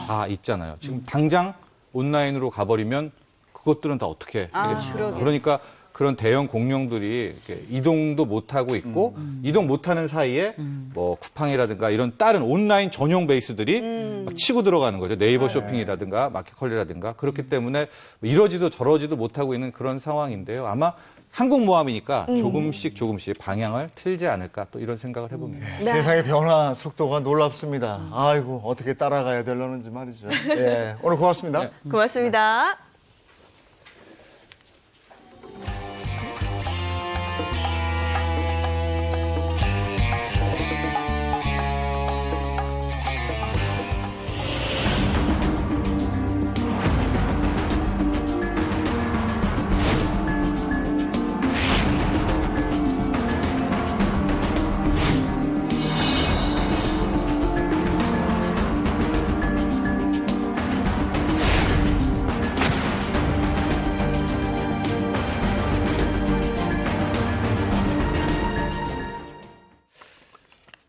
다 있잖아요. 지금 당장 온라인으로 가버리면 그것들은 다 어떻게 되겠습니까? 그러니까 그런 대형 공룡들이 이렇게 이동도 못하고 있고 이동 못하는 사이에 뭐 쿠팡이라든가 이런 다른 온라인 전용 베이스들이 막 치고 들어가는 거죠. 네이버 쇼핑이라든가 마켓컬리라든가. 그렇기 때문에 이러지도 저러지도 못하고 있는 그런 상황인데요. 아마 항공모함이니까 조금씩 방향을 틀지 않을까 또 이런 생각을 해봅니다. 세상의 변화 속도가 놀랍습니다. 아이고 어떻게 따라가야 되려는지 말이죠. 예, 오늘 고맙습니다. 고맙습니다.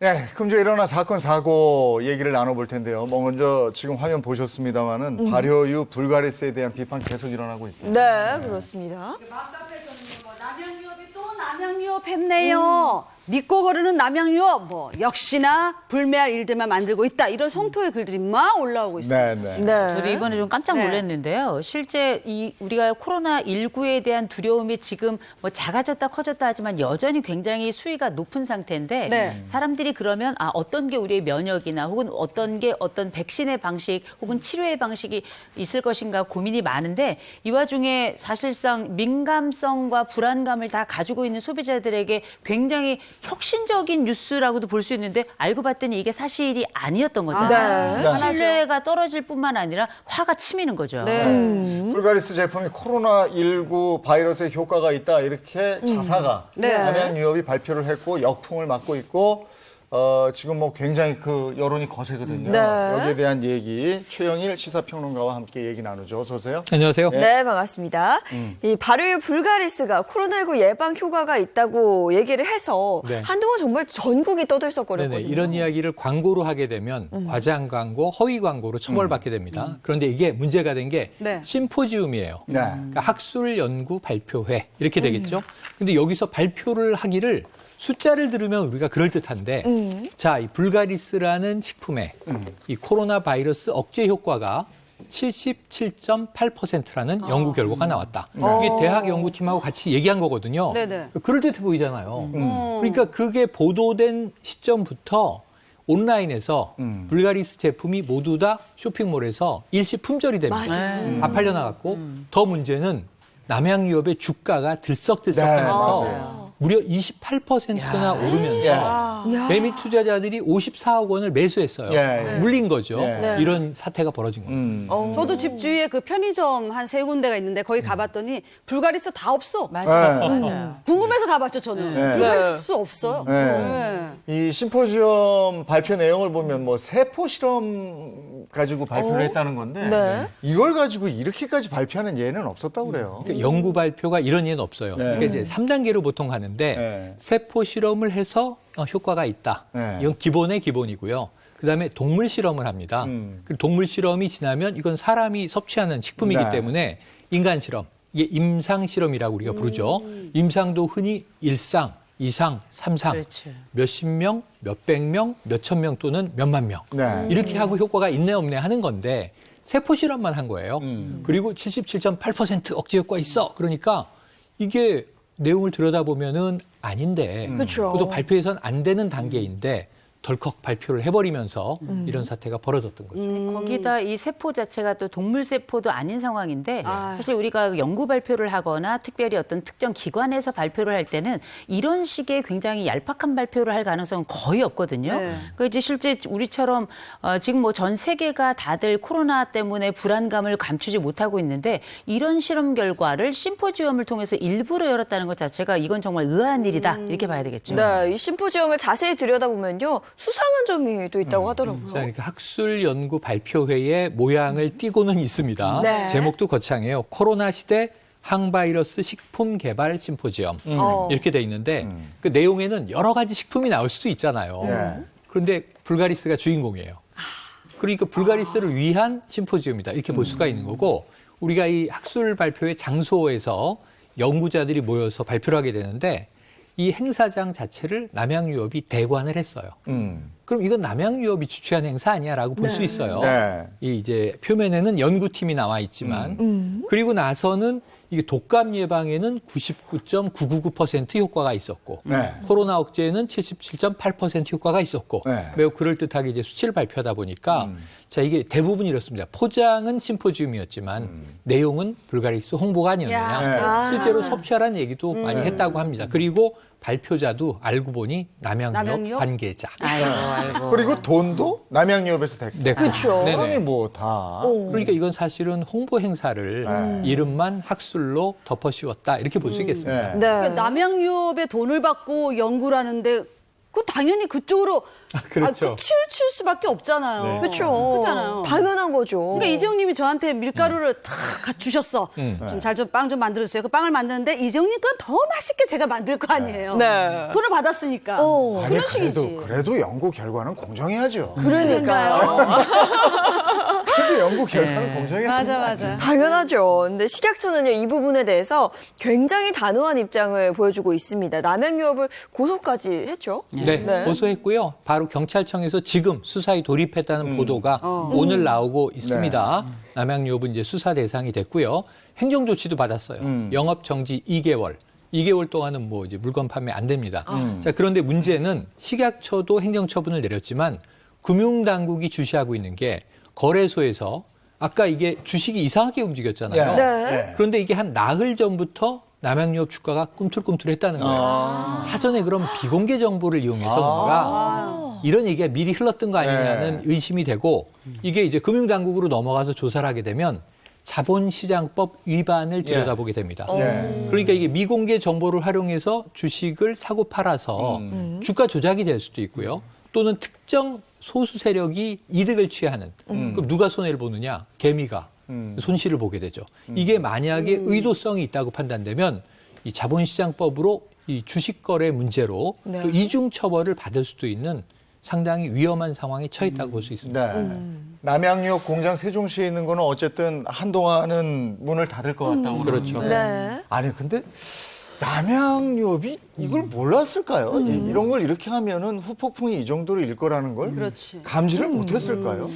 네, 금주에 일어난 사건, 사고 얘기를 나눠볼 텐데요. 먼저 지금 화면 보셨습니다마는 발효유 불가리스에 대한 비판 계속 일어나고 있습니다. 네, 그렇습니다. 맘카페에서는 뭐 남양유업이 또 남양유업 했네요. 믿고 거르는 남양유업 뭐 역시나 불매할 일들만 만들고 있다. 이런 성토의 글들이 막 올라오고 있습니다. 네. 저도 이번에 좀 깜짝 네. 놀랐는데요. 실제 우리가 코로나19에 대한 두려움이 지금 뭐 작아졌다 커졌다 하지만 여전히 굉장히 수위가 높은 상태인데 네. 사람들이 그러면 어떤 게 우리의 면역이나 혹은 어떤 게 어떤 백신의 방식 혹은 치료의 방식이 있을 것인가 고민이 많은데 이 와중에 사실상 민감성과 불안감을 다 가지고 있는 소비자들에게 굉장히 혁신적인 뉴스라고도 볼 수 있는데 알고 봤더니 이게 사실이 아니었던 거잖아요. 네. 신뢰가 떨어질 뿐만 아니라 화가 치미는 거죠. 네. 불가리스 제품이 코로나19 바이러스에 효과가 있다 이렇게 자사가 네. 남양유업이 발표를 했고 역풍을 맞고 있고 지금 뭐 굉장히 그 여론이 거세거든요. 네. 여기에 대한 얘기 최영일 시사평론가와 함께 얘기 나누죠. 어서 오세요. 안녕하세요. 네, 반갑습니다. 이 발효유 불가리스가 코로나19 예방 효과가 있다고 얘기를 해서 네. 한동안 정말 전국이 떠들썩거렸거든요. 네네, 이런 이야기를 광고로 하게 되면 과장 광고, 허위 광고로 처벌받게 됩니다. 그런데 이게 문제가 된 게 네. 심포지움이에요. 네. 그러니까 학술 연구 발표회 이렇게 되겠죠. 근데 여기서 발표를 하기를 숫자를 들으면 우리가 그럴듯한데 자, 이 불가리스라는 식품에 이 코로나 바이러스 억제 효과가 77.8%라는 연구 결과가 나왔다. 이게 대학 연구팀하고 같이 얘기한 거거든요. 네네. 그럴듯해 보이잖아요. 그러니까 그게 보도된 시점부터 온라인에서 불가리스 제품이 모두 다 쇼핑몰에서 일시 품절이 됩니다. 다 팔려나갔고 더 문제는 남양유업의 주가가 들썩들썩하면서 맞아요. 무려 28%나 오르면서 매미 투자자들이 54억 원을 매수했어요. 예. 물린 거죠. 예. 이런 사태가 벌어진 겁니다. 저도 집 주위에 그 편의점 한 3군데가 있는데 거기 가봤더니 불가리스 다 없어. 맞아요. 궁금해서 가봤죠, 저는. 네. 불가리스 없어요. 네. 이 심포지엄 발표 내용을 보면 뭐 세포 실험 가지고 발표를 했다는 건데 네. 이걸 가지고 이렇게까지 발표하는 예는 없었다고 그래요. 그러니까 연구 발표가 이런 예는 없어요. 네. 그러니까 이제 3단계로 보통 하는데 네. 세포 실험을 해서 효과가 있다. 네. 이건 기본의 기본이고요. 그다음에 동물 실험을 합니다. 그리고 동물 실험이 지나면 이건 사람이 섭취하는 식품이기 네. 때문에 인간 실험, 이게 임상 실험이라고 우리가 부르죠. 임상도 흔히 1상, 2상, 3상, 그렇죠. 몇십 명, 몇백 명, 몇천 명 또는 몇만 명. 네. 이렇게 하고 효과가 있네 없네 하는 건데 세포 실험만 한 거예요. 그리고 77.8% 억제 효과 있어. 그러니까 이게 내용을 들여다보면은 아닌데 그렇죠. 또 발표해서는 안 되는 단계인데 덜컥 발표를 해버리면서 이런 사태가 벌어졌던 거죠. 거기다 이 세포 자체가 또 동물 세포도 아닌 상황인데 아. 사실 우리가 연구 발표를 하거나 특별히 어떤 특정 기관에서 발표를 할 때는 이런 식의 굉장히 얄팍한 발표를 할 가능성은 거의 없거든요. 네. 그 이제 실제 우리처럼 지금 뭐 전 세계가 다들 코로나 때문에 불안감을 감추지 못하고 있는데 이런 실험 결과를 심포지엄을 통해서 일부러 열었다는 것 자체가 이건 정말 의아한 일이다 이렇게 봐야 되겠죠. 네, 이 심포지엄을 자세히 들여다보면요. 수상한 점이 또 있다고 하더라고요. 자, 그러니까 학술 연구 발표회의 모양을 띠고는 있습니다. 네. 제목도 거창해요. 코로나 시대 항바이러스 식품 개발 심포지엄 이렇게 돼 있는데 그 내용에는 여러 가지 식품이 나올 수도 있잖아요. 네. 그런데 불가리스가 주인공이에요. 그러니까 불가리스를 위한 심포지엄이다 이렇게 볼 수가 있는 거고 우리가 이 학술 발표회 장소에서 연구자들이 모여서 발표를 하게 되는데 이 행사장 자체를 남양유업이 대관을 했어요. 그럼 이건 남양유업이 주최한 행사 아니야라고 볼 수 있어요. 네. 이 이제 표면에는 연구팀이 나와 있지만 그리고 나서는 이게 독감 예방에는 99.999% 효과가 있었고 네. 코로나 억제에는 77.8% 효과가 있었고 네. 매우 그럴듯하게 이제 수치를 발표하다 보니까 자 이게 대부분 이렇습니다. 포장은 심포지움이었지만 내용은 불가리스 홍보가 아니었느냐. 네. 실제로 섭취하라는 얘기도 많이 했다고 합니다. 그리고 발표자도 알고 보니 남양유업 남양유업? 관계자. 아이고. 그리고 돈도 남양유업에서 댔고. 네, 그렇죠. 네네. 그러니 뭐 다. 그러니까 이건 사실은 홍보 행사를 이름만 학술로 덮어씌웠다 이렇게 볼 수 있겠습니다. 네. 네. 그러니까 남양유업에 돈을 받고 연구를 하는데 그 당연히 그쪽으로 그렇죠. 치우칠 수밖에 없잖아요. 네. 그렇죠. 그렇잖아요. 당연한 거죠. 그러니까 이재용님이 저한테 밀가루를 다 주셨어. 좀 빵 좀 만들어주세요. 그 빵을 만드는데 이재용님 건 더 맛있게 제가 만들 거 아니에요. 네. 돈을 받았으니까. 어. 아니, 그런 식이지. 그래도 연구 결과는 공정해야죠. 그러니까요. 그래도 연구 결과는 공정해야죠. 맞아. 당연하죠. 근데 식약처는요, 이 부분에 대해서 굉장히 단호한 입장을 보여주고 있습니다. 남양유업을 고소까지 했죠. 네, 네. 고소했고요. 바로 경찰청에서 지금 수사에 돌입했다는 보도가 오늘 나오고 있습니다. 남양유업은 이제 수사 대상이 됐고요. 행정 조치도 받았어요. 영업 정지 2개월. 2개월 동안은 뭐 이제 물건 판매 안 됩니다. 자, 그런데 문제는 식약처도 행정처분을 내렸지만 금융당국이 주시하고 있는 게 거래소에서 아까 이게 주식이 이상하게 움직였잖아요. 네. 그런데 이게 한 나흘 전부터 남양유업 주가가 꿈틀꿈틀했다는 거예요. 사전에 그럼 비공개 정보를 이용해서 뭔가 이런 얘기가 미리 흘렀던 거 아니냐는 의심이 되고 이게 이제 금융당국으로 넘어가서 조사를 하게 되면 자본시장법 위반을 들여다보게 됩니다. 그러니까 이게 미공개 정보를 활용해서 주식을 사고 팔아서 주가 조작이 될 수도 있고요. 또는 특정 소수 세력이 이득을 취하는. 그럼 누가 손해를 보느냐? 개미가 손실을 보게 되죠. 이게 만약에 의도성이 있다고 판단되면 이 자본시장법으로 이 주식거래 문제로 또 이중처벌을 받을 수도 있는 상당히 위험한 상황에 처했다고 볼 수 있습니다. 네. 남양유업 공장 세종시에 있는 거는 어쨌든 한동안은 문을 닫을 것 같다고. 그렇죠. 그러는데. 아니, 근데 남양유업이 이걸 몰랐을까요? 이런 걸 이렇게 하면은 후폭풍이 이 정도로 일 거라는 걸 그렇지. 감지를 못했을까요?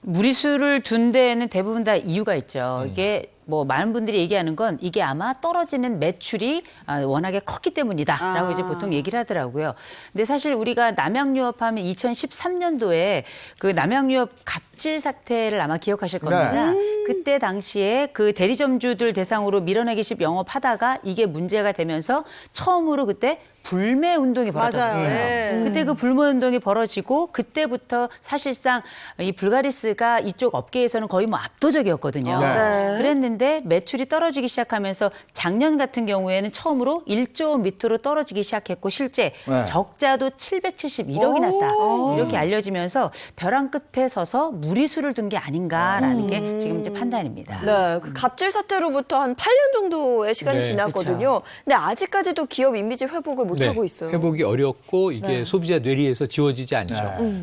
무리수를 둔 데에는 대부분 다 이유가 있죠. 이게 뭐 많은 분들이 얘기하는 건 이게 아마 떨어지는 매출이 워낙에 컸기 때문이다라고 이제 보통 얘기를 하더라고요. 근데 사실 우리가 남양유업 하면 2013년도에 그 남양유업 갑질 사태를 아마 기억하실 겁니다. 그때 당시에 그 대리점주들 대상으로 밀어내기식 영업하다가 이게 문제가 되면서 처음으로 그때 불매 운동이 벌어졌어요. 네. 그때 그 불매 운동이 벌어지고 그때부터 사실상 이 불가리스가 이쪽 업계에서는 거의 뭐 압도적이었거든요. 네. 그랬는데 매출이 떨어지기 시작하면서 작년 같은 경우에는 처음으로 1조 원 밑으로 떨어지기 시작했고 실제 적자도 771억이 났다. 이렇게 알려지면서 벼랑 끝에 서서 무리수를 둔 게 아닌가라는 게 지금 이제 판단입니다. 네, 그 갑질 사태로부터 한 8년 정도의 시간이 네, 지났거든요. 근데 아직까지도 기업 이미지 회복을 못 하고 있어요. 회복이 어렵고 이게 소비자 뇌리에서 지워지지 않죠.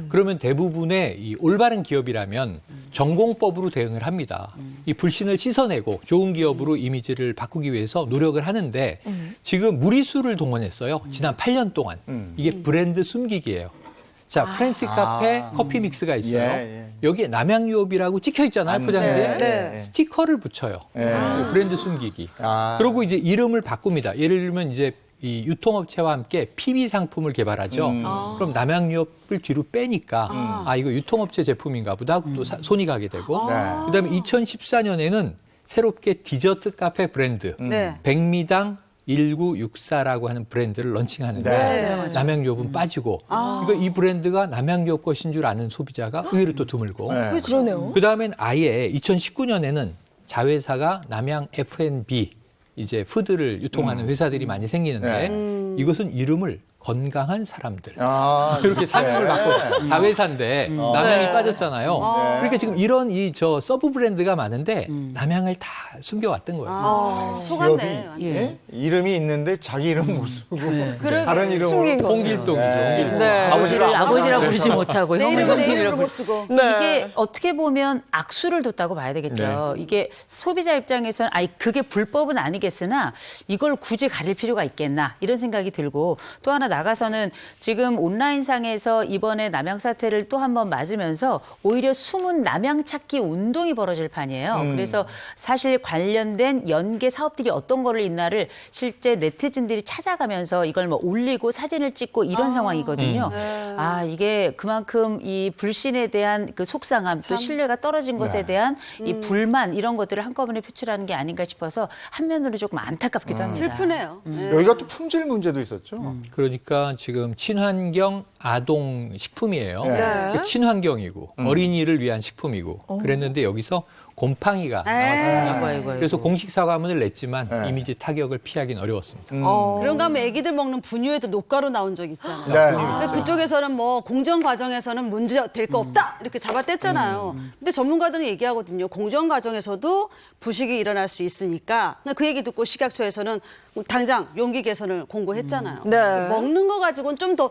그러면 대부분의 이 올바른 기업이라면 전공법으로 대응을 합니다. 이 불신을 씻어내고 좋은 기업으로 이미지를 바꾸기 위해서 노력을 하는데 지금 무리수를 동원했어요. 지난 8년 동안. 이게 브랜드 숨기기예요. 자, 프렌치 카페 커피 믹스가 있어요. 여기에 남양유업이라고 찍혀 있잖아요, 포장지에. 스티커를 붙여요. 브랜드 숨기기. 그리고 이제 이름을 바꿉니다. 예를 들면 이제 이 유통업체와 함께 PB 상품을 개발하죠. 그럼 남양유업을 뒤로 빼니까 이거 유통업체 제품인가 보다 하고 또 손이 가게 되고 그다음에 2014년에는 새롭게 디저트 카페 브랜드 백미당 1964라고 하는 브랜드를 런칭하는데 남양유업은 빠지고 그러니까 이 브랜드가 남양유업 것인 줄 아는 소비자가 의외로 또 드물고 그러네요. 그다음엔 아예 2019년에는 자회사가 남양 F&B 이제 푸드를 유통하는 회사들이 많이 생기는데 이것은 이름을 건강한 사람들 이렇게 상품을 바꿔 자회사인데 남양이 빠졌잖아요. 그러니까 지금 이런 이 서브 브랜드가 많은데 남양을 다 숨겨왔던 거예요. 속았네. 기업이 이름이 있는데 자기 이름 못 쓰고 다른 이름으로 숨긴 거죠. 홍길동이죠. 네. 아버지라고 부르지 못하고 내 이름을 형길동이라고 못 쓰고. 이게 어떻게 보면 악수를 뒀다고 봐야 되겠죠. 이게 소비자 입장에서는 그게 불법은 아니겠으나 이걸 굳이 가릴 필요가 있겠나 이런 생각이 들고 또 하나 나가서는 지금 온라인상에서 이번에 남양 사태를 또 한 번 맞으면서 오히려 숨은 남양 찾기 운동이 벌어질 판이에요. 그래서 사실 관련된 연계 사업들이 어떤 거를 있나를 실제 네티즌들이 찾아가면서 이걸 뭐 올리고 사진을 찍고 이런 상황이거든요. 이게 그만큼 이 불신에 대한 그 속상함 또 신뢰가 떨어진 것에 대한 이 불만 이런 것들을 한꺼번에 표출하는 게 아닌가 싶어서 한면으로 조금 안타깝기도 합니다. 슬프네요. 여기가 또 품질 문제도 있었죠. 그러니까 지금 친환경 아동 식품이에요. 네. 친환경이고 어린이를 위한 식품이고 그랬는데 여기서 곰팡이가 에이. 나왔습니다. 아이고. 그래서 공식 사과문을 냈지만 네. 이미지 타격을 피하기는 어려웠습니다. 그런가 하면 애기들 먹는 분유에도 녹가루 나온 적 있잖아요. 네. 근데 그쪽에서는 뭐 공정 과정에서는 문제 될 거 없다 이렇게 잡아댔잖아요. 근데 전문가들은 얘기하거든요. 공정 과정에서도 부식이 일어날 수 있으니까 그 얘기 듣고 식약처에서는 당장 용기 개선을 공고했잖아요. 네. 먹는 거 가지고는 좀 더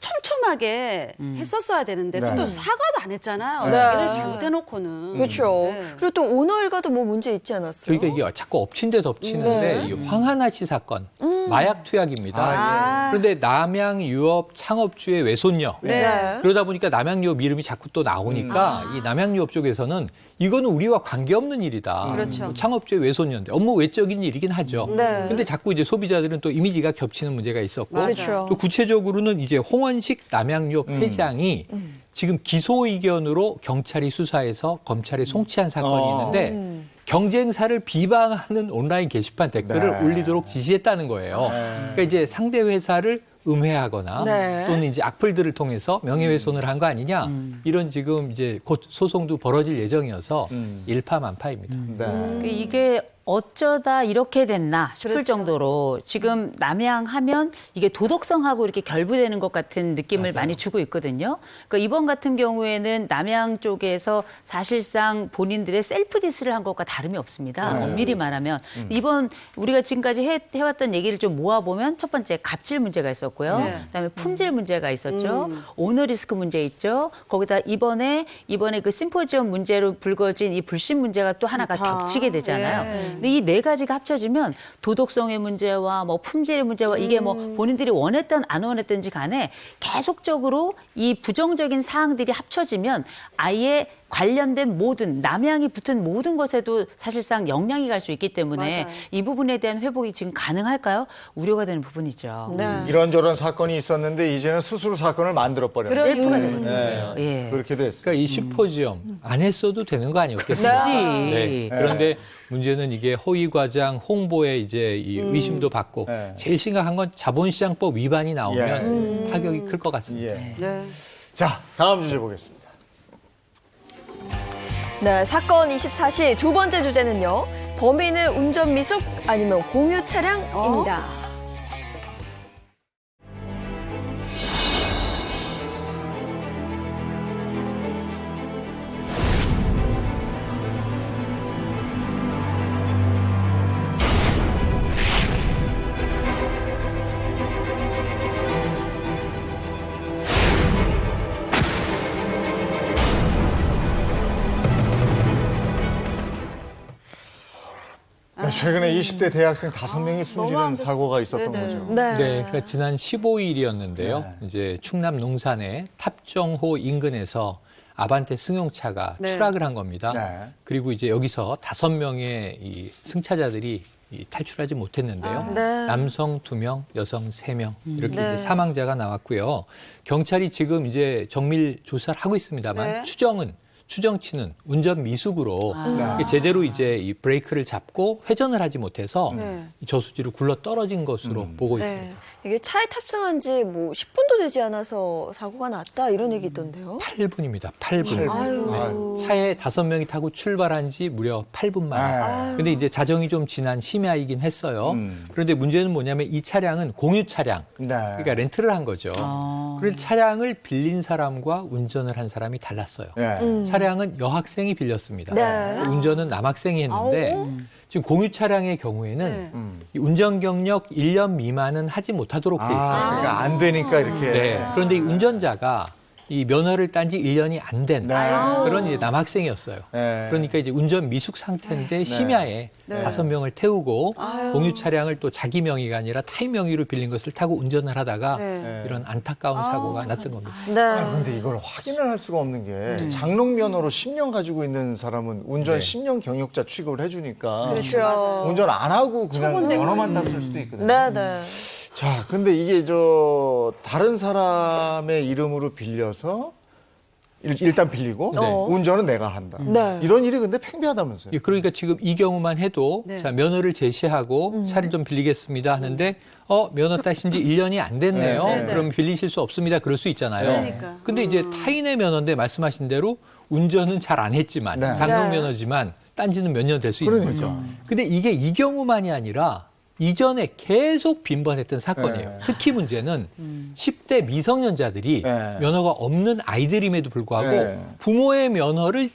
촘촘하게 했었어야 되는데 네. 또 사과도 안 했잖아요. 네. 자기는 잘못해놓고는. 그렇죠. 네. 그리고 또 오너일가도 뭐 문제 있지 않았어요? 저희가 이게 자꾸 엎친 데 덮치는데 네. 이 황하나 씨 사건 마약 투약입니다. 아, 그런데 남양 유업 창업주의 외손녀. 네. 그러다 보니까 남양유업 이름이 자꾸 또 나오니까 이 남양유업 쪽에서는 이거는 우리와 관계없는 일이다. 그렇죠. 뭐 창업주의 외손녀인데 업무 외적인 일이긴 하죠. 네. 근데 자꾸 이제 소비자들은 또 이미지가 겹치는 문제가 있었고 그렇죠. 또 구체적으로는 이제 홍원식 남양유업 회장이 지금 기소 의견으로 경찰이 수사해서 검찰에 송치한 사건이 있는데 경쟁사를 비방하는 온라인 게시판 댓글을 네. 올리도록 지시했다는 거예요. 그러니까 이제 상대 회사를 음해하거나 네. 또는 이제 악플들을 통해서 명예훼손을 한 거 아니냐 이런 지금 이제 곧 소송도 벌어질 예정이어서 일파만파입니다. 네. 이게 어쩌다 이렇게 됐나 싶을 그렇죠. 정도로 지금 남양하면 이게 도덕성하고 이렇게 결부되는 것 같은 느낌을 많이 주고 있거든요. 그러니까 이번 같은 경우에는 남양 쪽에서 사실상 본인들의 셀프 디스를 한 것과 다름이 없습니다. 엄밀히 말하면 이번 우리가 지금까지 해왔던 얘기를 좀 모아보면 첫 번째 갑질 문제가 있었고요. 네. 그다음에 품질 문제가 있었죠. 오너 리스크 문제 있죠. 거기다 이번에 그 심포지엄 문제로 불거진 이 불신 문제가 또 하나가 다. 겹치게 되잖아요. 네. 근데 이 네 가지가 합쳐지면 도덕성의 문제와 뭐 품질의 문제와 이게 뭐 본인들이 원했던 안 원했든지 간에 계속적으로 이 부정적인 사항들이 합쳐지면 아예 관련된 모든 남양이 붙은 모든 것에도 사실상 영향이 갈 수 있기 때문에 맞아요. 이 부분에 대한 회복이 지금 가능할까요? 우려가 되는 부분이죠. 네. 이런저런 사건이 있었는데 이제는 스스로 사건을 만들어버렸네. 셀프가 되는 네. 거죠. 예. 그렇게 됐어요. 그러니까 이 심포지엄 안 했어도 되는 거 아니었겠어요? 그렇지. 네. 그런데 문제는 이게 허위 과장 홍보에 이제 이 의심도 받고 네. 제일 심각한 건 자본시장법 위반이 나오면 타격이 클 것 같습니다. 예. 네. 자, 다음 주제 보겠습니다. 네, 사건 24시 두 번째 주제는요. 범인은 운전 미숙 아니면 공유 차량입니다. 최근에 20대 대학생 5명이 숨지는 사고가 있었던 네네. 거죠. 네. 네, 그러니까 지난 15일이었는데요. 네. 이제 충남 농산의 탑정호 인근에서 아반떼 승용차가 네. 추락을 한 겁니다. 네. 그리고 이제 여기서 5명의 이 승차자들이 탈출하지 못했는데요. 네. 남성 2명, 여성 3명 이렇게 네. 이제 사망자가 나왔고요. 경찰이 지금 이제 정밀 조사를 하고 있습니다만 네. 추정치는 운전 미숙으로 아. 이게 제대로 이제 이 브레이크를 잡고 회전을 하지 못해서 네. 이 저수지로 굴러 떨어진 것으로 보고 있습니다. 네. 이게 차에 탑승한 지 뭐 10분도 되지 않아서 사고가 났다 이런 얘기 있던데요. 8분입니다. 8분. 아유. 네. 차에 5명이 타고 출발한 지 무려 8분 만에. 아. 근데 이제 자정이 좀 지난 심야이긴 했어요. 그런데 문제는 뭐냐면 이 차량은 공유 차량. 네. 그러니까 렌트를 한 거죠. 그래서 차량을 빌린 사람과 운전을 한 사람이 달랐어요. 네. 차량은 여학생이 빌렸습니다. 네. 운전은 남학생이 했는데 아우. 지금 공유 차량의 경우에는 네. 이 운전 경력 1년 미만은 하지 못하도록 돼 있어요. 그러니까 안 되니까 이렇게. 네. 그런데 이 운전자가 이 면허를 딴 지 1년이 안 된 네. 그런 이제 남학생이었어요. 네. 그러니까 이제 운전 미숙 상태인데 심야에 네. 5명을 태우고 아유. 공유 차량을 또 자기 명의가 아니라 타인 명의로 빌린 것을 타고 운전을 하다가 네. 이런 안타까운 사고가 났던 겁니다. 네. 아, 근데 이걸 확인을 할 수가 없는 게 장롱 면허로 10년 가지고 있는 사람은 운전 네. 10년 경력자 취급을 해주니까 그렇죠. 운전 안 하고 그냥 처분되고. 면허만 땄을 수도 있거든요. 네, 네. 자, 근데 이게 다른 사람의 이름으로 빌려서 일단 빌리고 네. 운전은 내가 한다. 네. 이런 일이 근데 팽배하다면서요? 예, 그러니까 지금 이 경우만 해도 네. 자, 면허를 제시하고 차를 좀 빌리겠습니다 하는데 면허 따신 지 1년이 안 됐네요. 네, 네, 네. 그럼 빌리실 수 없습니다. 그럴 수 있잖아요. 그러니까. 근데 이제 타인의 면허인데 말씀하신 대로 운전은 잘 안 했지만 네. 장롱면허지만 딴지는 몇 년 될 수 있는 거죠. 근데 이게 이 경우만이 아니라 이전에 계속 빈번했던 사건이에요. 네. 특히 문제는 10대 미성년자들이 네. 면허가 없는 아이들임에도 불구하고 네. 부모의 면허를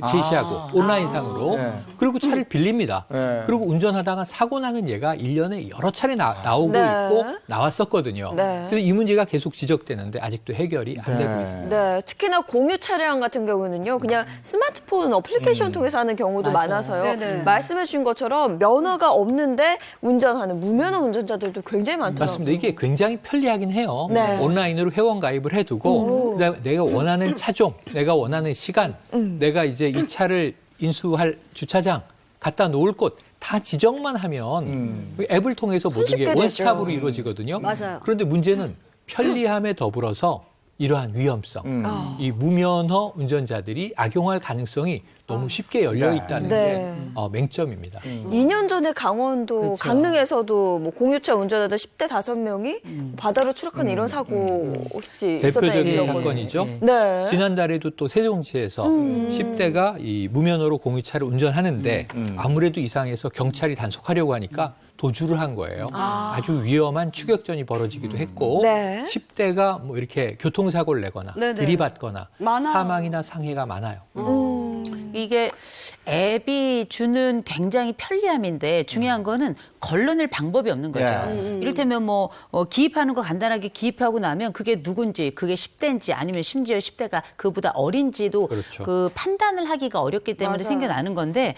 제시하고 온라인상으로 네. 그리고 차를 빌립니다. 네. 그리고 운전하다가 사고 나는 예가 1년에 여러 차례 나오고 네. 있고 나왔었거든요. 네. 그래서 이 문제가 계속 지적되는데 아직도 해결이 안 되고 있습니다. 네, 특히나 공유 차량 같은 경우는요, 그냥 스마트폰 어플리케이션 통해서 하는 경우도 맞아요. 많아서요. 네네. 말씀해 주신 것처럼 면허가 없는데 운전하는 무면허 운전자들도 굉장히 많더라고요. 맞습니다. 이게 굉장히 편리하긴 해요. 네. 온라인으로 회원 가입을 해두고 그다음에 내가 원하는 차종, 내가 원하는 시간, 내가 이제 이 차를 인수할 주차장, 갖다 놓을 곳 다 지정만 하면 앱을 통해서 모든 게 손쉽게 원스톱으로 되죠. 이루어지거든요. 맞아요. 그런데 문제는 편리함에 더불어서 이러한 위험성, 이 무면허 운전자들이 악용할 가능성이 너무 쉽게 열려 있다는 네. 게 맹점입니다. 2년 전에 강원도 그렇죠. 강릉에서도 뭐 공유차 운전하던 10대 5명이 바다로 추락하는 이런 사고 혹시 있었다는 얘기 대표적인 들었거든요. 사건이죠. 네. 지난달에도 또 세종시에서 10대가 이 무면허로 공유차를 운전하는데 아무래도 이상해서 경찰이 단속하려고 하니까 도주를 한 거예요. 아주 위험한 추격전이 벌어지기도 했고 네. 10대가 뭐 이렇게 교통사고를 내거나 네네. 들이받거나 많아요. 사망이나 상해가 많아요. 이게 앱이 주는 굉장히 편리함인데 중요한 거는 걸러낼 방법이 없는 거죠. 이를테면 뭐 기입하는 거 간단하게 기입하고 나면 그게 누군지, 그게 10대인지 아니면 심지어 10대가 그보다 어린지도 그렇죠. 그 판단을 하기가 어렵기 때문에 맞아요. 생겨나는 건데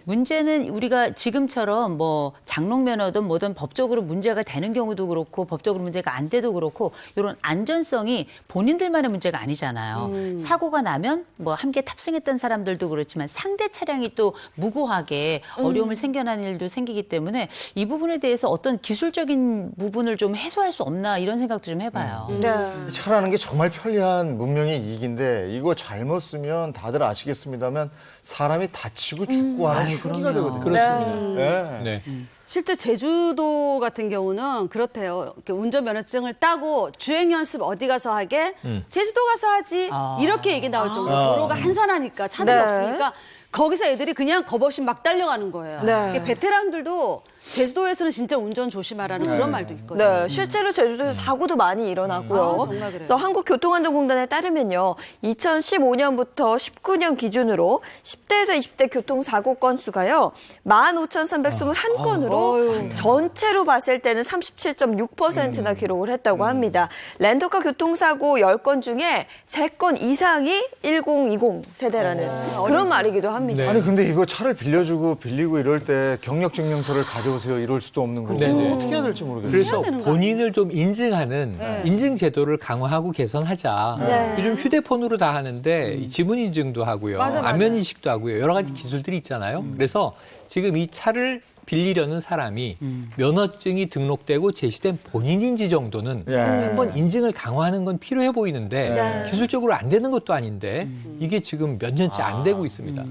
문제는 우리가 지금처럼 뭐 장롱면허든 뭐든 법적으로 문제가 되는 경우도 그렇고 법적으로 문제가 안 돼도 그렇고 이런 안전성이 본인들만의 문제가 아니잖아요. 사고가 나면 뭐 함께 탑승했던 사람들도 그렇지만 상대 차량이 또 무고하게 어려움을 생겨나는 일도 생기기 때문에 이 부분에 대해서 어떤 기술적인 부분을 좀 해소할 수 없나 이런 생각도 좀 해봐요. 네. 차라는 게 정말 편리한 문명의 이익인데 이거 잘못 쓰면 다들 아시겠습니다만 사람이 다치고 죽고 하는 흉기가 되거든요. 그렇습니다. 네. 네. 실제 제주도 같은 경우는 그렇대요. 이렇게 운전면허증을 따고 주행 연습 어디 가서 하게? 제주도 가서 하지. 이렇게 얘기 나올 정도로 도로가 한산하니까 차들이 네. 없으니까 거기서 애들이 그냥 겁 없이 막 달려가는 거예요. 네. 이게 베테랑들도 제주도에서는 진짜 운전 조심하라는 그런 말도 있거든요. 네, 실제로 제주도에서 사고도 많이 일어나고요. 아, 정말 그래요. 그래서 한국교통안전공단에 따르면요, 2015년부터 19년 기준으로 10대에서 20대 교통사고 건수가요, 15,321건으로 전체로 봤을 때는 37.6%나 기록을 했다고 합니다. 렌터카 교통사고 10건 중에 3건 이상이 1020 세대라는 그런 말이기도 합니다. 네. 아니 근데 이거 차를 빌리고 이럴 때 경력 증명서를 가져오세요 이럴 수도 없는 거고 네네. 어떻게 해야 될지 모르겠어요. 그래서 되는 거 본인을 좀 인증하는 인증 제도를 강화하고 개선하자. 네. 요즘 휴대폰으로 다 하는데 지문 인증도 하고요. 맞아, 맞아. 안면 인식도 하고요. 여러 가지 기술들이 있잖아요. 그래서 지금 이 차를 빌리려는 사람이 면허증이 등록되고 제시된 본인인지 정도는 예. 한번 인증을 강화하는 건 필요해 보이는데 네. 기술적으로 안 되는 것도 아닌데 이게 지금 몇 년째 안 되고 있습니다.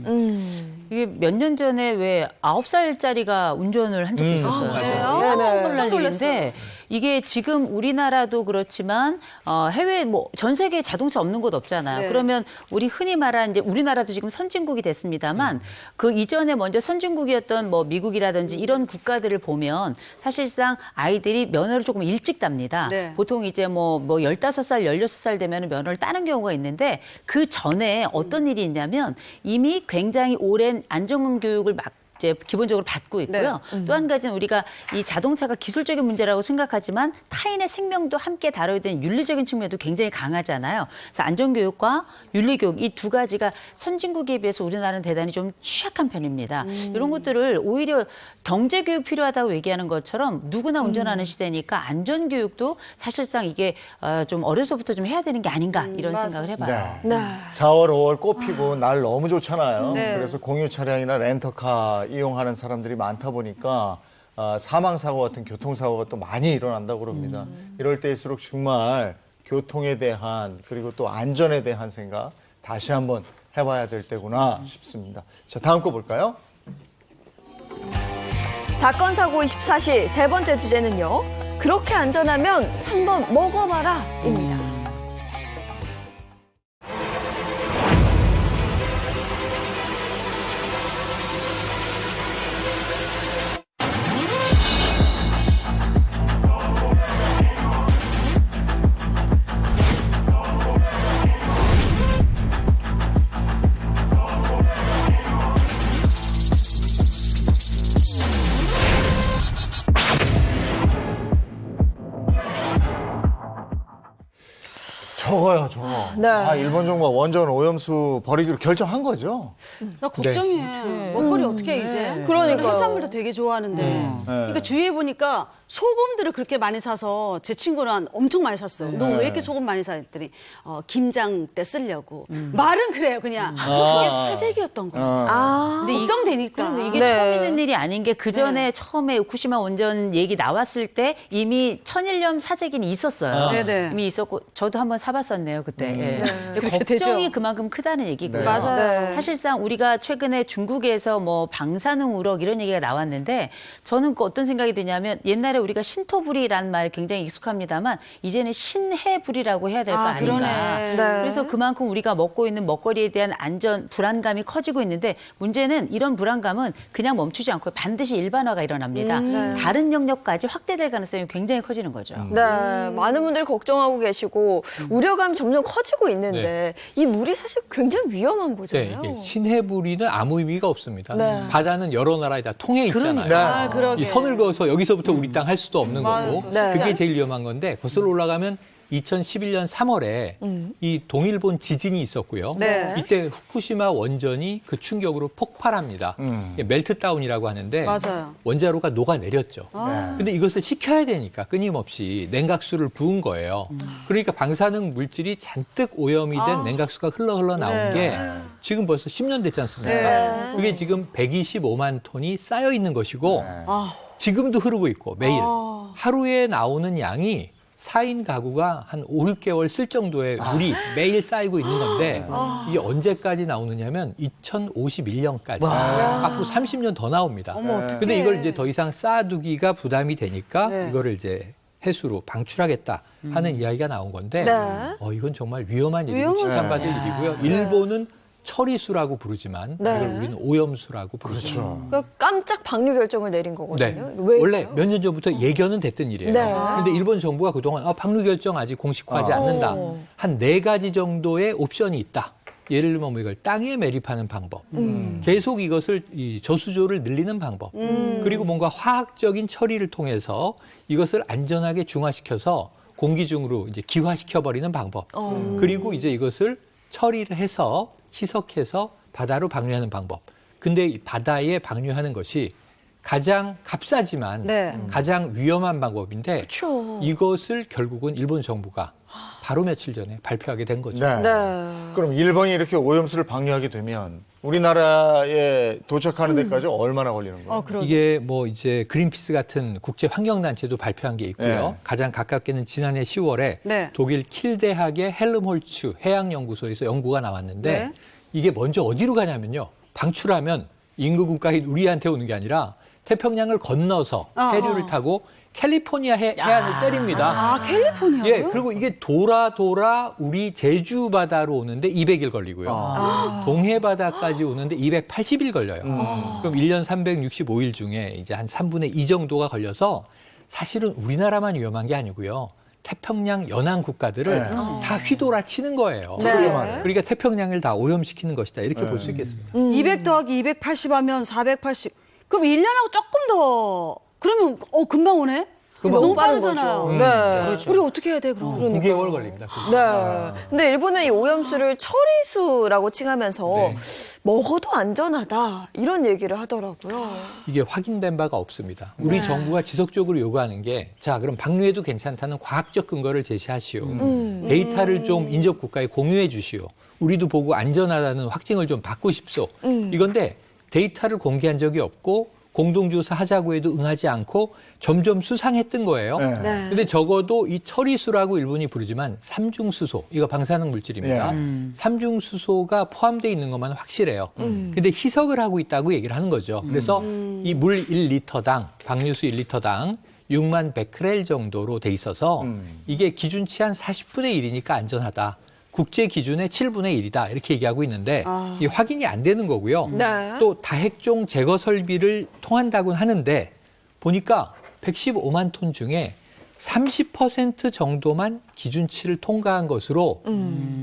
이게 몇 년 전에 왜 9살짜리가 운전을 한 적도 있었어요. 맞아요? 네네. 깜짝 깜짝 놀랐는데 이게 지금 우리나라도 그렇지만 해외 뭐 전 세계에 자동차 없는 곳 없잖아요. 네. 그러면 우리 흔히 말하는 이제 우리나라도 지금 선진국이 됐습니다만 그 이전에 먼저 선진국이었던 뭐 미국이라든지 이런 국가들을 보면 사실상 아이들이 면허를 조금 일찍 답니다. 네. 보통 이제 뭐 15살, 16살 되면 면허를 따는 경우가 있는데 그 전에 어떤 일이 있냐면 이미 굉장히 오랜 안전 교육을 이제 기본적으로 받고 있고요. 또 한 가지는 우리가 이 자동차가 기술적인 문제라고 생각하지만 타인의 생명도 함께 다뤄야 되는 윤리적인 측면도 굉장히 강하잖아요. 그래서 안전교육과 윤리교육 이 두 가지가 선진국에 비해서 우리나라는 대단히 좀 취약한 편입니다. 이런 것들을 오히려 경제교육 필요하다고 얘기하는 것처럼 누구나 운전하는 시대니까 안전교육도 사실상 이게 좀 어려서부터 좀 해야 되는 게 아닌가 이런 생각을 해봐요. 네. 네. 4월, 5월 꽃피고 날 너무 좋잖아요. 네. 그래서 공유 차량이나 렌터카 이용하는 사람들이 많다 보니까 사망사고 같은 교통사고가 또 많이 일어난다고 그럽니다. 이럴 때일수록 정말 교통에 대한 그리고 또 안전에 대한 생각 다시 한번 해봐야 될 때구나 싶습니다. 자, 다음 거 볼까요? 사건 사고 24시 세 번째 주제는요, 그렇게 안전하면 한번 먹어봐라입니다. 적어요, 적어. 네. 일본 정부가 원전 오염수 버리기로 결정한 거죠. 나 걱정해. 먹거리 어떻게 해, 이제? 그러니까요. 저는 해산물도 되게 좋아하는데. 그러니까 주위에 보니까 소금들을 그렇게 많이 사서 제 친구는 엄청 많이 샀어요. 너 왜 이렇게 소금 많이 사? 했더니 김장 때 쓰려고. 말은 그래요, 그냥. 그게 사재기였던 거예요. 근데 걱정되니까. 그런데 이게 네. 처음 있는 일이 아닌 게 그 전에 처음에 후쿠시마 원전 얘기 나왔을 때 이미 천일염 사재기는 있었어요. 네네. 이미 있었고 저도 한번 사봤었네요 그때. 예. 근데 그렇게 걱정이 되죠. 그만큼 크다는 얘기고요. 네. 맞아요. 사실상 우리가 최근에 중국에서 뭐 방사능 우럭 이런 얘기가 나왔는데 저는 그 어떤 생각이 드냐면 옛날에 우리가 신토불이라는 말 굉장히 익숙합니다만 이제는 신해불이라고 해야 될 거 아닌가. 그러네. 네. 그래서 그만큼 우리가 먹고 있는 먹거리에 대한 안전 불안감이 커지고 있는데 문제는 이런 불안감은 그냥 멈추지 않고 반드시 일반화가 일어납니다. 네. 다른 영역까지 확대될 가능성이 굉장히 커지는 거죠. 네, 많은 분들이 걱정하고 계시고 우려감이 점점 커지고 있는데 이 물이 사실 굉장히 위험한 네, 거잖아요. 이게 신해불이는 아무 의미가 없습니다. 네. 바다는 여러 나라에 다 통해 있잖아요. 네. 아, 그러게. 이 선을 그어서 여기서부터 우리 땅 할 수도 없는 거고 네. 그게 제일 위험한 건데 거슬러 올라가면 2011년 3월에 이 동일본 지진이 있었고요. 네. 이때 후쿠시마 원전이 그 충격으로 폭발합니다. 이게 멜트다운이라고 하는데 맞아요. 원자로가 녹아내렸죠. 네. 근데 이것을 식혀야 되니까 끊임없이 냉각수를 부은 거예요. 그러니까 방사능 물질이 잔뜩 오염이 된 냉각수가 흘러 나온 네. 게 지금 벌써 10년 됐지 않습니까? 네. 그게 지금 125만 톤이 쌓여 있는 것이고 아, 지금도 흐르고 있고 매일 아. 하루에 나오는 양이 4인 가구가 한 5, 6개월 쓸 정도의 물이 매일 쌓이고 있는 건데 이게 언제까지 나오느냐면 2051년까지 앞으로 30년 더 나옵니다. 어머, 어떡해. 근데 이걸 이제 더 이상 쌓아두기가 부담이 되니까 네. 이거를 이제 해수로 방출하겠다 하는 이야기가 나온 건데 네. 이건 정말 위험한 일이고 위험하죠. 칭찬받을 일이고요. 일본은 처리수라고 부르지만 네. 이걸 우리는 오염수라고 부르죠. 그렇죠. 그러니까 깜짝 방류 결정을 내린 네. 거거든요. 왜일까요? 원래 몇 년 전부터 예견은 됐던 일이에요. 네. 그런데 일본 정부가 그동안 방류 결정 아직 공식화하지 않는다. 한 4가지 정도의 옵션이 있다. 예를 들면 뭐 이걸 땅에 매립하는 방법, 계속 이것을 이 저수조를 늘리는 방법, 그리고 뭔가 화학적인 처리를 통해서 이것을 안전하게 중화시켜서 공기 중으로 이제 기화시켜 버리는 방법, 그리고 이제 이것을 처리를 해서 희석해서 바다로 방류하는 방법. 근데 이 바다에 방류하는 것이 가장 값싸지만 네. 가장 위험한 방법인데 그렇죠. 이것을 결국은 일본 정부가 바로 며칠 전에 발표하게 된 거죠. 네. 네. 그럼 일본이 이렇게 오염수를 방류하게 되면 우리나라에 도착하는 데까지 얼마나 걸리는 거예요? 그러게. 이게 뭐 이제 그린피스 같은 국제 환경단체도 발표한 게 있고요. 네. 가장 가깝게는 지난해 10월에 네. 독일 킬 대학의 헬름홀츠 해양연구소에서 연구가 나왔는데 네. 이게 먼저 어디로 가냐면요. 방출하면 인구 국가인 우리한테 오는 게 아니라 태평양을 건너서 해류를 타고 캘리포니아 해안을 때립니다. 아, 캘리포니아. 예, 그리고 이게 돌아 우리 제주 바다로 오는데 200일 걸리고요. 동해 바다까지 오는데 280일 걸려요. 그럼 1년 365일 중에 이제 한 3분의 2 정도가 걸려서 사실은 우리나라만 위험한 게 아니고요. 태평양 연안 국가들을 다 휘돌아치는 거예요. 네. 그러니까 태평양을 다 오염시키는 것이다. 이렇게 볼 수 있겠습니다. 200 더하기 280 하면 480. 그럼 1년하고 조금 더. 그러면 금방 오네? 금방 너무 오죠. 빠르잖아요. 네. 우리 어떻게 해야 돼, 그럼? 9개월 걸립니다. 네. 근데 일본은 이 오염수를 처리수라고 칭하면서 네. 먹어도 안전하다 이런 얘기를 하더라고요. 이게 확인된 바가 없습니다. 우리 정부가 지속적으로 요구하는 게 자, 그럼 방류해도 괜찮다는 과학적 근거를 제시하시오. 데이터를 좀 인접 국가에 공유해 주시오. 우리도 보고 안전하다는 확증을 좀 받고 싶소. 이건데 데이터를 공개한 적이 없고 공동조사 하자고 해도 응하지 않고 점점 수상했던 거예요. 네. 네. 근데 적어도 이 처리수라고 일본이 부르지만 삼중수소, 이거 방사능 물질입니다. 삼중수소가 포함되어 있는 것만 확실해요. 근데 희석을 하고 있다고 얘기를 하는 거죠. 그래서 이 물 1리터당, 방류수 1리터당 6만 베크렐 정도로 돼 있어서 이게 기준치 한 40분의 1이니까 안전하다. 국제 기준의 7분의 1이다. 이렇게 얘기하고 있는데 이게 확인이 안 되는 거고요. 네. 또 다핵종 제거 설비를 통한다고는 하는데 보니까 115만 톤 중에 30% 정도만 기준치를 통과한 것으로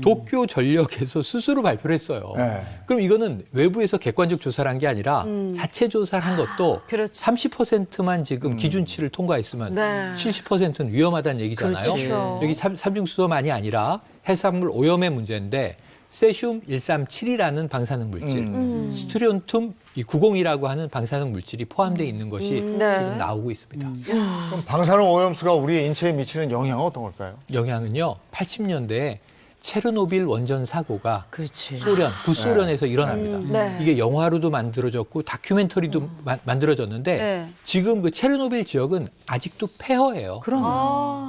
도쿄 전력에서 스스로 발표를 했어요. 네. 그럼 이거는 외부에서 객관적 조사를 한 게 아니라 자체 조사를 한 것도 그렇죠. 30%만 지금 기준치를 통과했으면 네. 70%는 위험하다는 얘기잖아요. 그렇죠. 여기 삼중수소만이 아니라 해산물 오염의 문제인데 세슘 137이라는 방사능 물질, 스트론튬 90이라고 하는 방사능 물질이 포함되어 있는 것이 지금 나오고 있습니다. 그럼 방사능 오염수가 우리 인체에 미치는 영향은 어떤 걸까요? 영향은요, 80년대에 체르노빌 원전 사고가 그렇지. 소련, 구소련에서 일어납니다. 네. 이게 영화로도 만들어졌고 다큐멘터리도 만들어졌는데 네. 지금 그 체르노빌 지역은 아직도 폐허예요.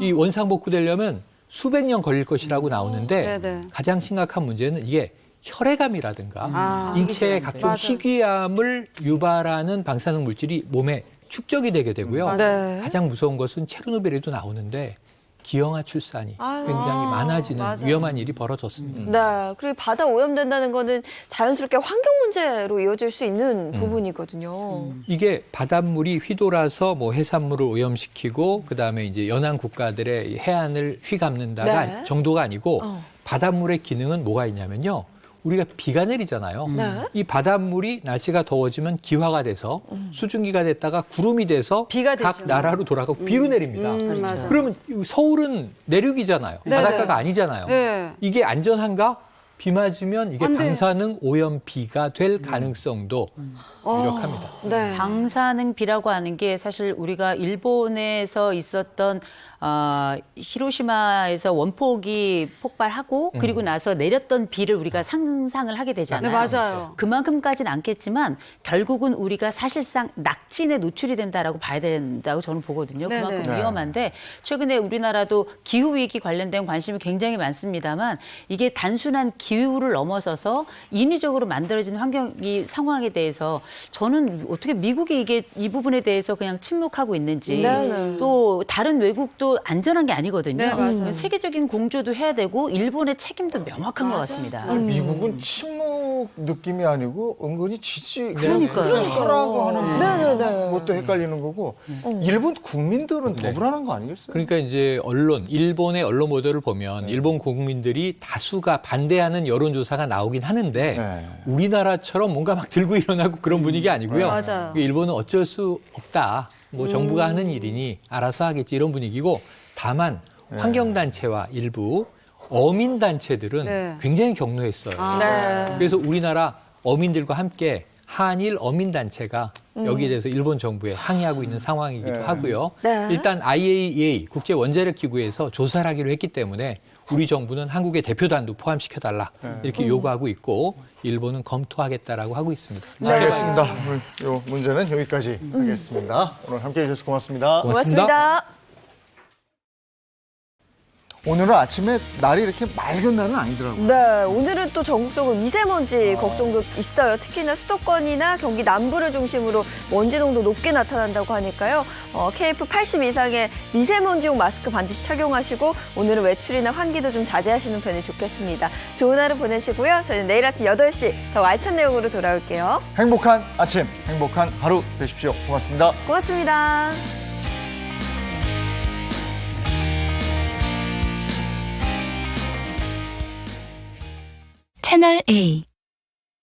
이 원상복구되려면 수백 년 걸릴 것이라고 나오는데 네네. 가장 심각한 문제는 이게 혈액암이라든가 인체의 각종 맞아요. 희귀암을 유발하는 방사능 물질이 몸에 축적이 되게 되고요. 네. 가장 무서운 것은 체르노빌에도 나오는데 기형아 출산이 아유. 굉장히 많아지는 맞아요. 위험한 일이 벌어졌습니다. 네. 그리고 바다 오염된다는 거는 자연스럽게 환경 문제로 이어질 수 있는 부분이거든요. 이게 바닷물이 휘돌아서 뭐 해산물을 오염시키고 그다음에 이제 연안 국가들의 해안을 휘감는다가 네. 정도가 아니고 바닷물의 기능은 뭐가 있냐면요. 우리가 비가 내리잖아요. 네. 이 바닷물이 날씨가 더워지면 기화가 돼서 수증기가 됐다가 구름이 돼서 비가 각 되죠. 나라로 돌아가고 비로 내립니다. 맞아요. 그러면 서울은 내륙이잖아요. 네네. 바닷가가 아니잖아요. 네. 이게 안전한가? 비 맞으면 이게 안 돼. 방사능 오염 비가 될 가능성도 유력합니다. 네. 방사능 비라고 하는 게 사실 우리가 일본에서 있었던 히로시마에서 원폭이 폭발하고 그리고 나서 내렸던 비를 우리가 상상을 하게 되잖아요. 네, 맞아요. 그만큼까지는 않겠지만 결국은 우리가 사실상 낙진에 노출이 된다라고 봐야 된다고 저는 보거든요. 네네. 그만큼 네. 위험한데 최근에 우리나라도 기후위기 관련된 관심이 굉장히 많습니다만 이게 단순한 기후를 넘어서서 인위적으로 만들어진 환경이 상황에 대해서 저는 어떻게 미국이 이게 이 부분에 대해서 그냥 침묵하고 있는지 네네. 또 다른 외국도 안전한 게 아니거든요. 네, 맞아요. 세계적인 공조도 해야 되고 일본의 책임도 명확한 것 같습니다. 미국은 침묵 느낌이 아니고 은근히 지지 그러니까요. 그냥 하라고 하는 네네네. 것도 헷갈리는 거고 일본 국민들은 더 네. 불안한 거 아니겠어요? 그러니까 이제 일본의 언론 보도를 보면 일본 국민들이 다수가 반대하는 여론조사가 나오긴 하는데 네. 우리나라처럼 뭔가 막 들고 일어나고 그런 분위기 아니고요. 맞아요. 일본은 어쩔 수 없다. 뭐 정부가 하는 일이니 알아서 하겠지 이런 분위기고 다만 환경단체와 일부 어민단체들은 네. 굉장히 격노했어요. 네. 그래서 우리나라 어민들과 함께 한일 어민단체가 여기에 대해서 일본 정부에 항의하고 있는 상황이기도 네. 하고요. 네. 일단 IAEA 국제원자력기구에서 조사를 하기로 했기 때문에 우리 정부는 한국의 대표단도 포함시켜달라 이렇게 요구하고 있고 일본은 검토하겠다라고 하고 있습니다. 알겠습니다. 오늘 이 문제는 여기까지 하겠습니다. 오늘 함께해 주셔서 고맙습니다. 고맙습니다. 오늘은 아침에 날이 이렇게 맑은 날은 아니더라고요. 네, 오늘은 또 전국적으로 미세먼지 걱정도 있어요. 특히나 수도권이나 경기 남부를 중심으로 먼지 농도 높게 나타난다고 하니까요. KF80 이상의 미세먼지용 마스크 반드시 착용하시고 오늘은 외출이나 환기도 좀 자제하시는 편이 좋겠습니다. 좋은 하루 보내시고요. 저희는 내일 아침 8시 더 알찬 내용으로 돌아올게요. 행복한 아침, 행복한 하루 되십시오. 고맙습니다. 고맙습니다. 채널 A